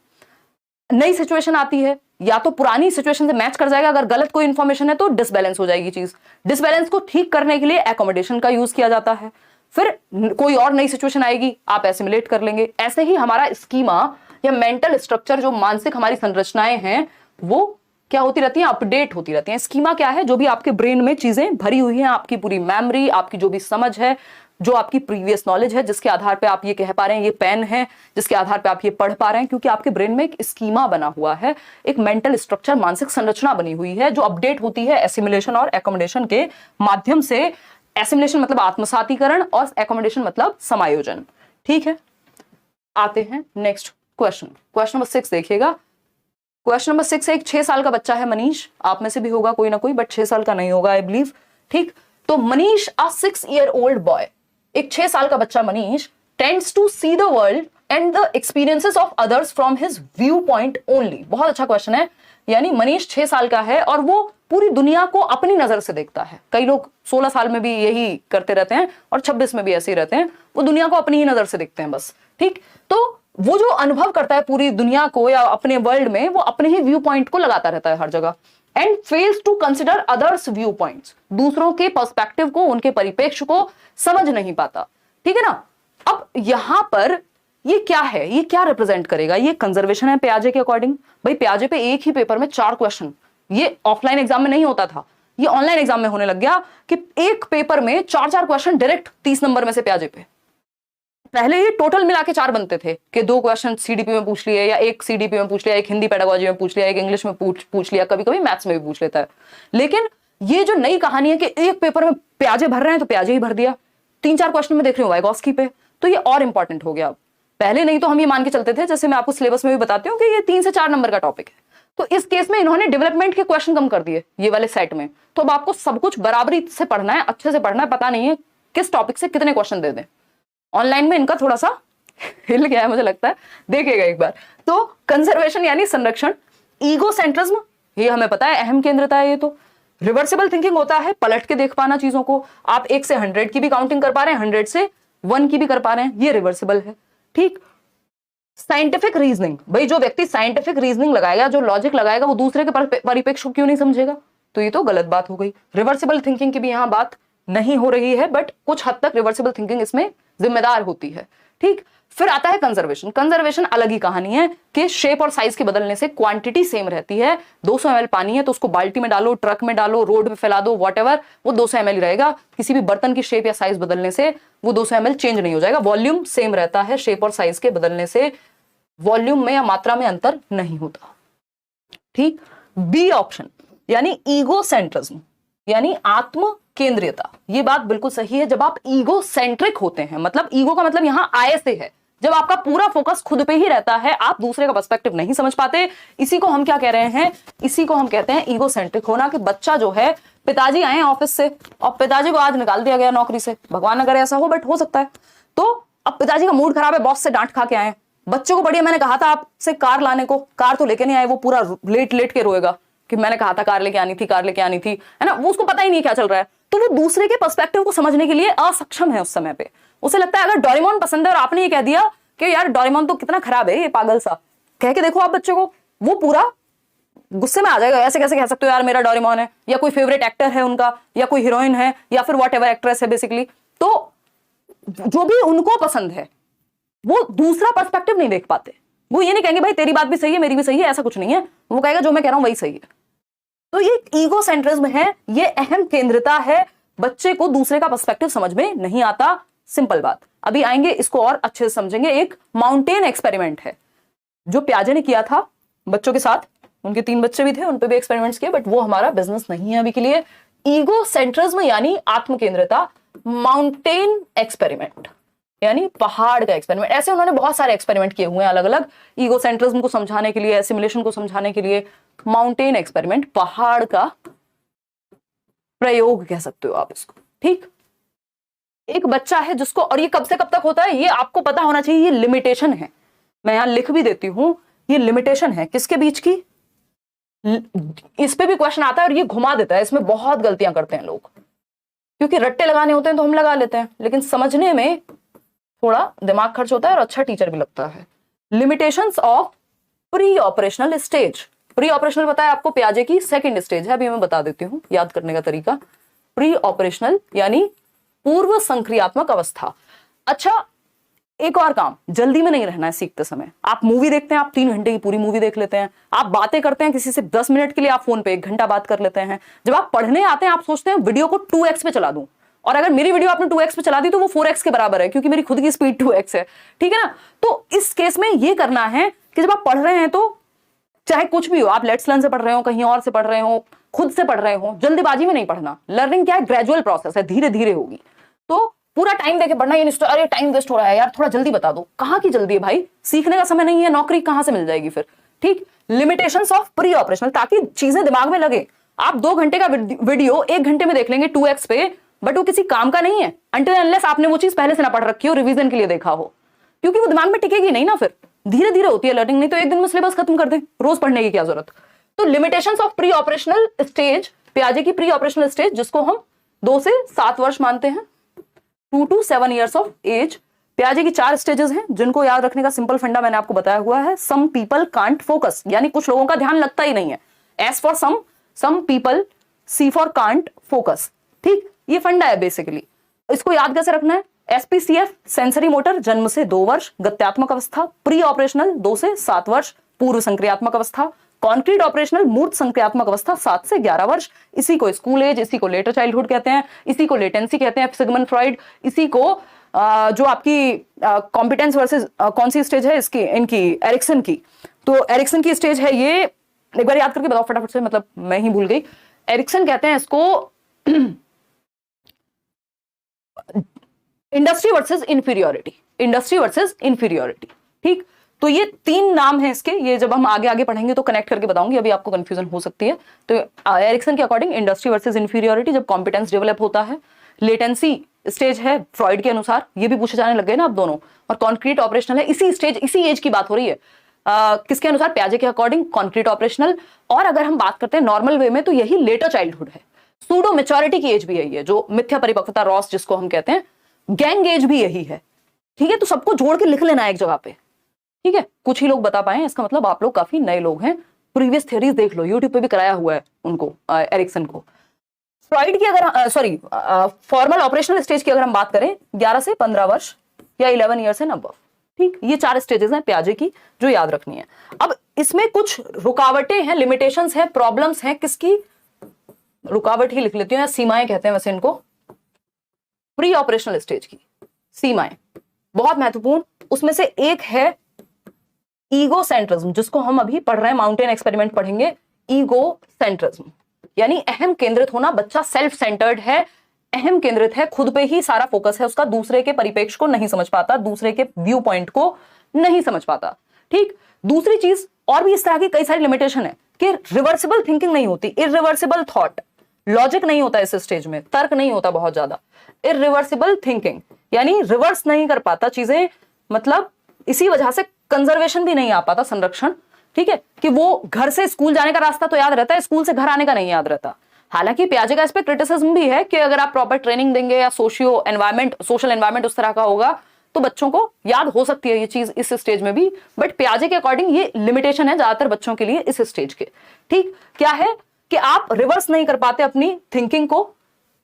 नई सिचुएशन आती है, या तो पुरानी सिचुएशन से मैच कर जाएगा, अगर गलत कोई इंफॉर्मेशन है तो डिसबैलेंस हो जाएगी चीज। डिसबैलेंस को ठीक करने के लिए एकोमोडेशन का यूज किया जाता है। फिर कोई और नई सिचुएशन आएगी, आप एसिमिलेट कर लेंगे। ऐसे ही हमारा स्कीमा या मेंटल स्ट्रक्चर, जो मानसिक हमारी संरचनाएं हैं, वो क्या होती रहती हैं? अपडेट होती रहती हैं। स्कीमा क्या है? जो भी आपके ब्रेन में चीजें भरी हुई हैं, आपकी पूरी मेमोरी, आपकी जो भी समझ है, जो आपकी प्रीवियस नॉलेज है, जिसके आधार पे आप ये कह पा रहे हैं ये पेन है, जिसके आधार पे आप ये पढ़ पा रहे हैं, क्योंकि आपके ब्रेन में एक स्कीमा बना हुआ है, एक मेंटल स्ट्रक्चर, मानसिक संरचना बनी हुई है, जो अपडेट होती है एसिमिलेशन और एकोमोडेशन के माध्यम से। एसिमिलेशन मतलब आत्मसातीकरण और एकोमोडेशन मतलब समायोजन, ठीक है। आते हैं नेक्स्ट क्वेश्चन, क्वेश्चन नंबर 6 देखिएगा। क्वेश्चन नंबर 6 एक 6 साल का बच्चा है, मनीष, आप में से भी होगा कोई ना कोई, बट 6 साल का नहीं होगा आई बिलीव, ठीक। तो मनीष, अ 6-year-old बॉय, एक 6 साल का बच्चा Manish, tends to see the world and the experiences of others from his view point only. बहुत अच्छा क्वेश्चन है। यानी मनीष 6 साल का है और वो पूरी दुनिया को अपनी नजर से देखता है। कई लोग 16 साल में भी यही करते रहते हैं और 26 में भी ऐसे ही रहते हैं, वो दुनिया को अपनी ही नजर से देखते हैं बस, ठीक। तो वो जो अनुभव करता है पूरी दुनिया को या अपने वर्ल्ड में, वो अपने ही व्यू पॉइंट को लगाता रहता है हर जगह। And fails to consider others view points, दूसरों के पर्सपेक्टिव को, उनके परिप्रेक्ष्य को समझ नहीं पाता, ठीक है ना। अब यहां पर ये क्या है, ये क्या रिप्रेजेंट करेगा? ये कंजर्वेशन है पियाजे के अकॉर्डिंग। भाई पियाजे पे एक ही पेपर में 4 क्वेश्चन, ये ऑफलाइन एग्जाम में नहीं होता था, ये ऑनलाइन एग्जाम में होने लग गया कि एक पेपर में 4-4 क्वेश्चन डायरेक्ट 30 नंबर में से पियाजे पे। पहले ये टोटल मिला के 4 बनते थे कि 2 क्वेश्चन सीडीपी में पूछ लिए, या एक सीडीपी में पूछ लिया, एक हिंदी पेडागोजी में पूछ लिया, एक इंग्लिश में पूछ लिया, कभी कभी मैथ्स में भी पूछ लेता है। लेकिन ये जो नई कहानी है कि एक पेपर में प्याजे भर रहे हैं तो प्याजे ही भर दिया, 3-4 क्वेश्चन में देख रही हूँ वाइगॉस्की पे, तो ये और इंपॉर्टेंट हो गया। पहले नहीं तो हम ये मान के चलते थे, जैसे मैं आपको सिलेबस में भी बताती हूँ कि ये 3 से 4 नंबर का टॉपिक है, तो इस केस में इन्होंने डेवलपमेंट के क्वेश्चन कम कर दिए ये वाले सेट में। तो अब आपको सब कुछ बराबरी से पढ़ना है, अच्छे से पढ़ना है, पता नहीं है किस टॉपिक से कितने क्वेश्चन दे दें। ऑनलाइन में इनका थोड़ा सा हिल गया है मुझे लगता है, देखिएगा एक बार। तो कंजर्वेशन यानी संरक्षण, ईगो सेंट्रिज्म, ये हमें पता है अहम केंद्रता है। ये तो रिवर्सिबल थिंकिंग होता है, पलट के देख पाना चीजों को, आप 1 से 100 की भी काउंटिंग कर पा रहे हैं, 100 से 1 की भी कर पा रहे हैं, ये रिवर्सिबल है, ठीक। साइंटिफिक रीजनिंग, भाई जो व्यक्ति साइंटिफिक रीजनिंग लगाएगा, जो लॉजिक लगाएगा, वो दूसरे के परिप्रेक्ष्य को क्यों नहीं समझेगा? तो ये तो गलत बात हो गई। रिवर्सिबल थिंकिंग की भी यहां बात नहीं हो रही है, बट कुछ हद तक रिवर्सिबल थिंकिंग इसमें जिम्मेदार होती है, ठीक, फिर आता है कंजर्वेशन। कंजर्वेशन अलग ही कहानी है कि शेप और साइज के बदलने से क्वांटिटी सेम रहती है। 200 ml पानी है तो उसको बाल्टी में डालो, ट्रक में डालो, रोड पे फैला दो, व्हाटएवर, वो 200 ml ही रहेगा। किसी भी बर्तन की शेप या साइज बदलने से वो 200 ml चेंज नहीं हो जाएगा। वॉल्यूम सेम रहता है, शेप और साइज के बदलने से वॉल्यूम में या मात्रा में अंतर नहीं होता। ठीक, बी ऑप्शन यानी ईगोसेंट्रिज्म यानी आत्म केंद्रीयता, ये बात बिल्कुल सही है। जब आप ईगो सेंट्रिक होते हैं, मतलब ईगो का मतलब यहां आय से है, जब आपका पूरा फोकस खुद पे ही रहता है, आप दूसरे का पर्सपेक्टिव नहीं समझ पाते, इसी को हम क्या कह रहे हैं, इसी को हम कहते हैं ईगो सेंट्रिक होना। कि बच्चा जो है, पिताजी आए ऑफिस से और पिताजी को आज निकाल दिया गया नौकरी से, भगवान न करे ऐसा हो, बट हो सकता है। तो अब पिताजी का मूड खराब है, बॉस से डांट खा के आए। बच्चे को बढ़िया, मैंने कहा था आपसे कार लाने को, कार तो लेके नहीं आए, वो पूरा लेट लेट के रोएगा कि मैंने कहा था कार लेके आनी थी, कार लेके आनी थी, है ना। वो उसको पता ही नहीं क्या चल रहा है, तो वो दूसरे के पर्सपेक्टिव को समझने के लिए असक्षम है उस समय पे। उसे लगता है अगर डोरेमोन पसंद है और आपने ये कह दिया कि यार डोरेमोन तो कितना खराब है, ये पागल सा, कह के देखो आप बच्चे को, वो पूरा गुस्से में आ जाएगा। ऐसे कैसे कह सकते हो यार मेरा डोरेमोन है, या कोई फेवरेट एक्टर है उनका, या कोई हीरोइन है, या फिर व्हाटएवर एक्ट्रेस है बेसिकली। तो जो भी उनको पसंद है वो दूसरा पर्सपेक्टिव नहीं देख पाते। वो ये नहीं कहेंगे भाई तेरी बात भी सही है मेरी भी सही है, ऐसा कुछ नहीं है। वो कहेगा जो मैं कह रहा हूं वही सही है। तो ये ईगो सेंट्रिज्म है, ये अहम केंद्रिता है, बच्चे को दूसरे का पर्सपेक्टिव समझ में नहीं आता। सिंपल बात, अभी आएंगे इसको और अच्छे से समझेंगे। एक माउंटेन एक्सपेरिमेंट है जो प्याजे ने किया था बच्चों के साथ, उनके 3 बच्चे भी थे, उन पे भी एक्सपेरिमेंट्स किए, बट वो हमारा बिजनेस नहीं है अभी के लिए। ईगो सेंट्रिज्म यानी आत्मकेंद्रिता, माउंटेन एक्सपेरिमेंट यानी पहाड़ का एक्सपेरिमेंट। ऐसे उन्होंने बहुत सारे एक्सपेरिमेंट किए हुए हैं अलग अलग, ईगो सेंट्रिज्म को समझाने के लिए, एसिमिलेशन को समझाने के लिए। माउंटेन एक्सपेरिमेंट, पहाड़ का प्रयोग कह सकते हो आप इसको। ठीक, एक बच्चा है जिसको, और ये कब से कब तक होता है ये आपको पता होना चाहिए, ये लिमिटेशन है, मैं यहां लिख भी देती हूं, ये लिमिटेशन है किसके बीच की। इस पे भी क्वेश्चन आता है और ये घुमा देता है, इसमें बहुत गलतियां करते हैं लोग, क्योंकि रट्टे लगाने होते हैं तो हम लगा लेते हैं, लेकिन समझने में थोड़ा दिमाग खर्च होता है और अच्छा टीचर भी लगता है। Limitations of pre operational stage. Pre operational बताया आपको, प्याजे की सेकंड स्टेज है, अभी मैं बता देती हूं याद करने का तरीका। प्री ऑपरेशनल यानी पूर्व संक्रियात्मक अवस्था। अच्छा, एक और काम, जल्दी में नहीं रहना है सीखते समय। आप मूवी देखते हैं, आप 3 घंटे की पूरी मूवी देख लेते हैं। आप बातें करते हैं किसी से 10 मिनट के लिए, आप फोन पे 1 घंटा बात कर लेते हैं। जब आप पढ़ने आते हैं आप सोचते हैं वीडियो को 2x पे चला दूं, और अगर मेरी वीडियो आपने 2x पे चला दी तो वो 4x के बराबर है, क्योंकि मेरी खुद की स्पीड 2x है। ठीक है ना। तो इस केस में ये करना है कि जब आप पढ़ रहे हैं, तो चाहे कुछ भी हो, आप लेट्स लर्न से पढ़ रहे हो, कहीं और से पढ़ रहे हो, खुद से पढ़ रहे हो, जल्दीबाजी में नहीं पढ़ना। लर्निंग क्या है, ग्रेजुअल प्रोसेस है, धीरे धीरे होगी। तो पूरा टाइम देके पढ़ना, ये नहीं अरे टाइम वेस्ट हो रहा है यार, थोड़ा जल्दी बता दो। कहां की जल्दी है भाई, सीखने का समय नहीं है, नौकरी कहां से मिल जाएगी फिर। ठीक, लिमिटेशंस ऑफ प्री ऑपरेशनल, ताकि चीजें दिमाग में लगे। आप 2 घंटे का वीडियो 1 घंटे में देख लेंगे 2x पे, बट वो किसी काम का नहीं है अनटिल अनलेस आपने वो चीज पहले से ना पढ़ रखी हो, रिवीजन के लिए देखा हो, क्योंकि वो दिमाग में टिकेगी नहीं ना। फिर धीरे धीरे होती है लर्निंग, नहीं तो एक दिन में सिलेबस खत्म कर दे, रोज पढ़ने की क्या जरूरत। तो limitations of pre operational stage, प्याजे की प्री ऑपरेशनल स्टेज, जिसको हम 2 से 7 वर्ष मानते हैं, 2 to 7 years ऑफ एज। प्याजे की 4 स्टेजेस हैं जिनको याद रखने का सिंपल फंडा मैंने आपको बताया हुआ है। सम पीपल कांट फोकस, यानी कुछ लोगों का ध्यान लगता ही नहीं है। S for some people, C for can't focus. ठीक, ये फंडा है बेसिकली। इसको याद कैसे रखना है। एसपीसीएफ सेंसरी मोटर, जन्म से 2 वर्ष, गत्यात्मक अवस्था प्री ऑपरेशनल 2 से 7 वर्ष, पूर्व संक्रियात्मक अवस्था कॉन्क्रीट ऑपरेशनल मूर्त संक्रियात्मक अवस्था 7 से 11 वर्ष। इसी को स्कूल एज, इसी को लेटर चाइल्डहुड कहते हैं, इसी को लेटेंसी कहते हैं सिगमंड फ्रॉइड। इसी को जो आपकी कॉम्पिटेंस वर्सेस कौन सी स्टेज है इसकी, इनकी एरिक्सन की, तो एरिक्सन की स्टेज है ये, एक बार याद करके बताओ फटाफट से, मतलब मैं ही भूल गई। एरिक्सन कहते हैं इसको industry versus inferiority, industry versus inferiority. ठीक, तो ये 3 नाम है इसके, ये जब हम आगे आगे पढ़ेंगे तो कनेक्ट करके बताऊंगी, अभी आपको कंफ्यूजन हो सकती है। तो एरिक्सन के अकॉर्डिंग इंडस्ट्री वर्सेस इंफीरियोरिटी, जब कॉम्पिटेंस डेवलप होता है। लेटेंसी स्टेज है फ्रॉइड के अनुसार, ये भी पूछे जाने लग गए ना अब दोनों। और कॉन्क्रीट ऑपरेशनल है, इसी स्टेज इसी एज की बात हो रही है। किसके अनुसार, प्याजे के अकॉर्डिंग कॉन्क्रीट ऑपरेशनल। और अगर हम बात करते हैं नॉर्मल वे में तो यही लेटर चाइल्डहुड है। सूडो मेच्योरिटी की एज भी यही है, जो मिथ्या परिपक्वता रॉस जिसको हम कहते हैं। गैंग एज भी यही है। ठीक है, तो सबको जोड़ के लिख लेना है एक जगह पे। ठीक है, कुछ ही लोग बता पाए, इसका मतलब आप लोग काफी नए लोग हैं। प्रीवियस थ्योरीज देख लो, यूट्यूब पे भी कराया हुआ है उनको, एरिक्सन को। फ्रॉइड की अगर फॉर्मल ऑपरेशनल स्टेज की अगर हम बात करें 11 से 15 वर्ष, या 11 ईयर्स एंड अबव। ठीक, ये 4 स्टेजेस हैं पियाजे की जो याद रखनी है। अब इसमें कुछ रुकावटें हैं, लिमिटेशंस हैं, प्रॉब्लम्स हैं। किसकी? रुकावट ही लिख लेती हूं या सीमाएं कहते हैं वैसे इनको, प्री ऑपरेशनल स्टेज की सीमाएं, बहुत महत्वपूर्ण। उसमें से एक है ईगो सेंट्रिज्म, जिसको हम अभी पढ़ रहे हैं, माउंटेन एक्सपेरिमेंट पढ़ेंगे। ईगो सेंट्रिज्म यानी अहम केंद्रित होना। बच्चा सेल्फ सेंटर्ड है, अहम केंद्रित है, खुद पे ही सारा फोकस है उसका, दूसरे के परिप्रेक्ष्य को नहीं समझ पाता, दूसरे के व्यू पॉइंट को नहीं समझ पाता। ठीक, दूसरी चीज और भी इस तरह की कई सारी लिमिटेशन है कि रिवर्सिबल थिंकिंग नहीं होती, इरिवर्सिबल थॉट, लॉजिक नहीं होता इस स्टेज में, तर्क नहीं होता बहुत ज्यादा। इरिवर्सिबल थिंकिंग यानी रिवर्स नहीं कर पाता चीजें, मतलब इसी वजह से कंजर्वेशन भी नहीं आ पाता, संरक्षण। ठीक है, कि वो घर से स्कूल जाने का रास्ता तो याद रहता है, स्कूल से घर आने का नहीं याद रहता। हालांकि पियाजे का इस पे क्रिटिसिज्म भी है कि अगर आप प्रॉपर ट्रेनिंग देंगे या सोशियो एनवायरमेंट, सोशल एनवायरमेंट उस तरह का होगा तो बच्चों को याद हो सकती है ये चीज इस स्टेज में भी, बट पियाजे के अकॉर्डिंग ये लिमिटेशन है ज्यादातर बच्चों के लिए इस स्टेज के। ठीक, क्या है कि आप रिवर्स नहीं कर पाते अपनी थिंकिंग को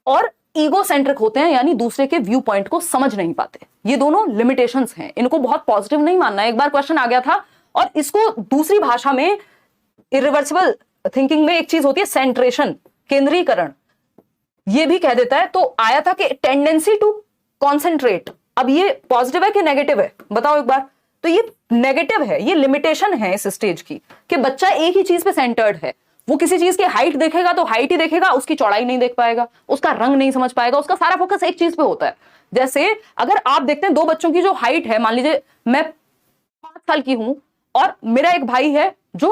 और ईगो सेंट्रिक होते हैं, यानी दूसरे के व्यू पॉइंट को समझ नहीं पाते। ये दोनों लिमिटेशंस हैं, इनको बहुत पॉजिटिव नहीं मानना है। एक बार क्वेश्चन आ गया था और इसको दूसरी भाषा में, इरिवर्सिबल थिंकिंग में एक चीज होती है सेंट्रेशन, केंद्रीकरण, ये भी कह देता है। तो आया था कि टेंडेंसी टू कॉन्सेंट्रेट। अब ये पॉजिटिव है कि नेगेटिव है, बताओ एक बार। तो ये नेगेटिव है, ये लिमिटेशन है इस स्टेज की कि बच्चा एक ही चीज पे सेंटर्ड है। वो किसी चीज की हाइट देखेगा तो हाइट ही देखेगा, उसकी चौड़ाई नहीं देख पाएगा, उसका रंग नहीं समझ पाएगा, उसका सारा फोकस एक चीज पे होता है। जैसे अगर आप देखते हैं दो बच्चों की जो हाइट है, मान लीजिए मैं 5 साल की हूं और मेरा एक भाई है जो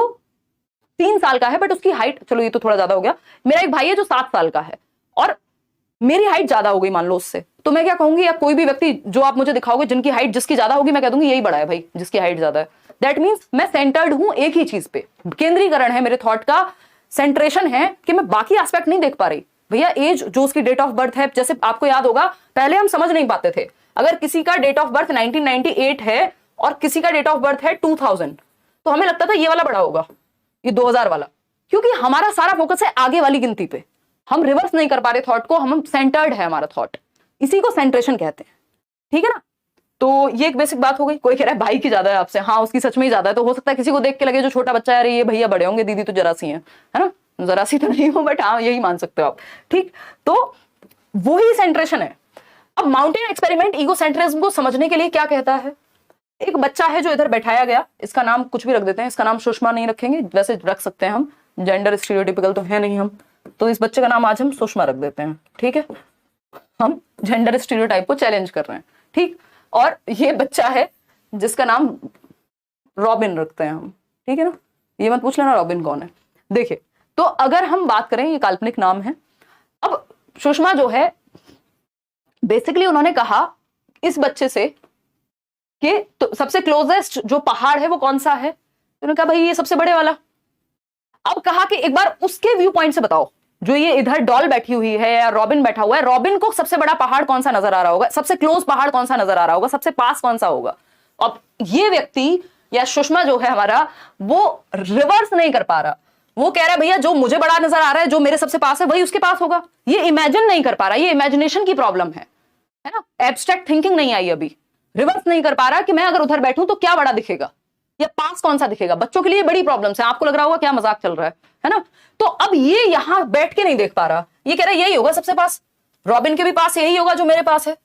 3 साल का है, बट उसकी हाइट, चलो ये तो थोड़ा ज्यादा हो गया, मेरा एक भाई है जो 7 साल का है और मेरी हाइट ज्यादा हो गई मान लो उससे, तो मैं क्या कहूंगी, या कोई भी व्यक्ति जो आप मुझे दिखाओगे जिनकी हाइट जिसकी ज्यादा होगी, मैं कह दूंगी यही बड़ा है भाई जिसकी हाइट ज्यादा है। दैट मीन्स मैं सेंटर्ड हूं एक ही चीज पे, केंद्रीकरण है मेरे थॉट का, सेंट्रेशन है कि मैं बाकी एस्पेक्ट नहीं देख पा रही। भैया एज जो उसकी डेट ऑफ बर्थ है, जैसे आपको याद होगा पहले हम समझ नहीं पाते थे, अगर किसी का डेट ऑफ बर्थ 1998 है और किसी का डेट ऑफ बर्थ है 2000, तो हमें लगता था ये वाला बड़ा होगा, ये 2000 वाला, क्योंकि हमारा सारा फोकस है आगे वाली गिनती पे, हम रिवर्स नहीं कर पा रहे थॉट को, हम सेंटर्ड है हमारा थॉट, इसी को सेंट्रेशन कहते हैं। ठीक है ना, तो ये एक बेसिक बात हो गई। कोई कह रहा है भाई की ज्यादा है आपसे, हाँ उसकी सच में ही ज्यादा है, तो हो सकता है किसी को देख के लगे जो छोटा बच्चा है अरे ये भैया बड़े होंगे, दीदी तो जरा सी है ना, जरा सी तो नहीं हो बट हाँ यही मान सकते हो आप। ठीक, तो वही सेंट्रेशन है। अब माउंटेन एक्सपेरिमेंट ईगो सेंट्रिज्म को समझने के लिए क्या कहता है, एक बच्चा है जो इधर बैठाया गया, इसका नाम कुछ भी रख देते हैं, इसका नाम सुषमा नहीं रखेंगे, वैसे रख सकते हैं हम, जेंडर स्टीरियोटिपिकल तो है नहीं हम, तो इस बच्चे का नाम आज हम सुषमा रख देते हैं। ठीक है, हम जेंडर स्टीरियोटाइप को चैलेंज कर रहे हैं। ठीक, और ये बच्चा है जिसका नाम रॉबिन रखते हैं हम। ठीक है ना, ये मत पूछ लेना रॉबिन कौन है। देखिए, तो अगर हम बात करें, ये काल्पनिक नाम है। अब सुषमा जो है बेसिकली उन्होंने कहा इस बच्चे से कि तो सबसे क्लोजेस्ट जो पहाड़ है वो कौन सा है, तो उन्होंने कहा भाई ये सबसे बड़े वाला। अब कहा कि एक बार उसके व्यू पॉइंट से बताओ, जो ये इधर डॉल बैठी हुई है या रॉबिन बैठा हुआ है, रॉबिन को सबसे बड़ा पहाड़ कौन सा नजर आ रहा होगा, सबसे क्लोज पहाड़ कौन सा नजर आ रहा होगा, सबसे पास कौन सा होगा। अब ये व्यक्ति या सुषमा जो है हमारा, वो रिवर्स नहीं कर पा रहा, वो कह रहा है भैया जो मुझे बड़ा नजर आ रहा है, जो मेरे सबसे पास है वही उसके पास होगा। ये इमेजिन नहीं कर पा रहा, ये इमेजिनेशन की प्रॉब्लम है ना, एब्स्ट्रैक्ट थिंकिंग नहीं आई अभी, रिवर्स नहीं कर पा रहा कि मैं अगर उधर बैठूं तो क्या बड़ा दिखेगा या पास कौन सा दिखेगा। बच्चों के लिए बड़ी प्रॉब्लम्स है, आपको लग रहा होगा क्या मजाक चल रहा है ना। तो अब ये यहां बैठ के नहीं देख पा रहा, ये कह रहा है यही होगा सबसे पास, रॉबिन के भी पास यही होगा जो मेरे पास है,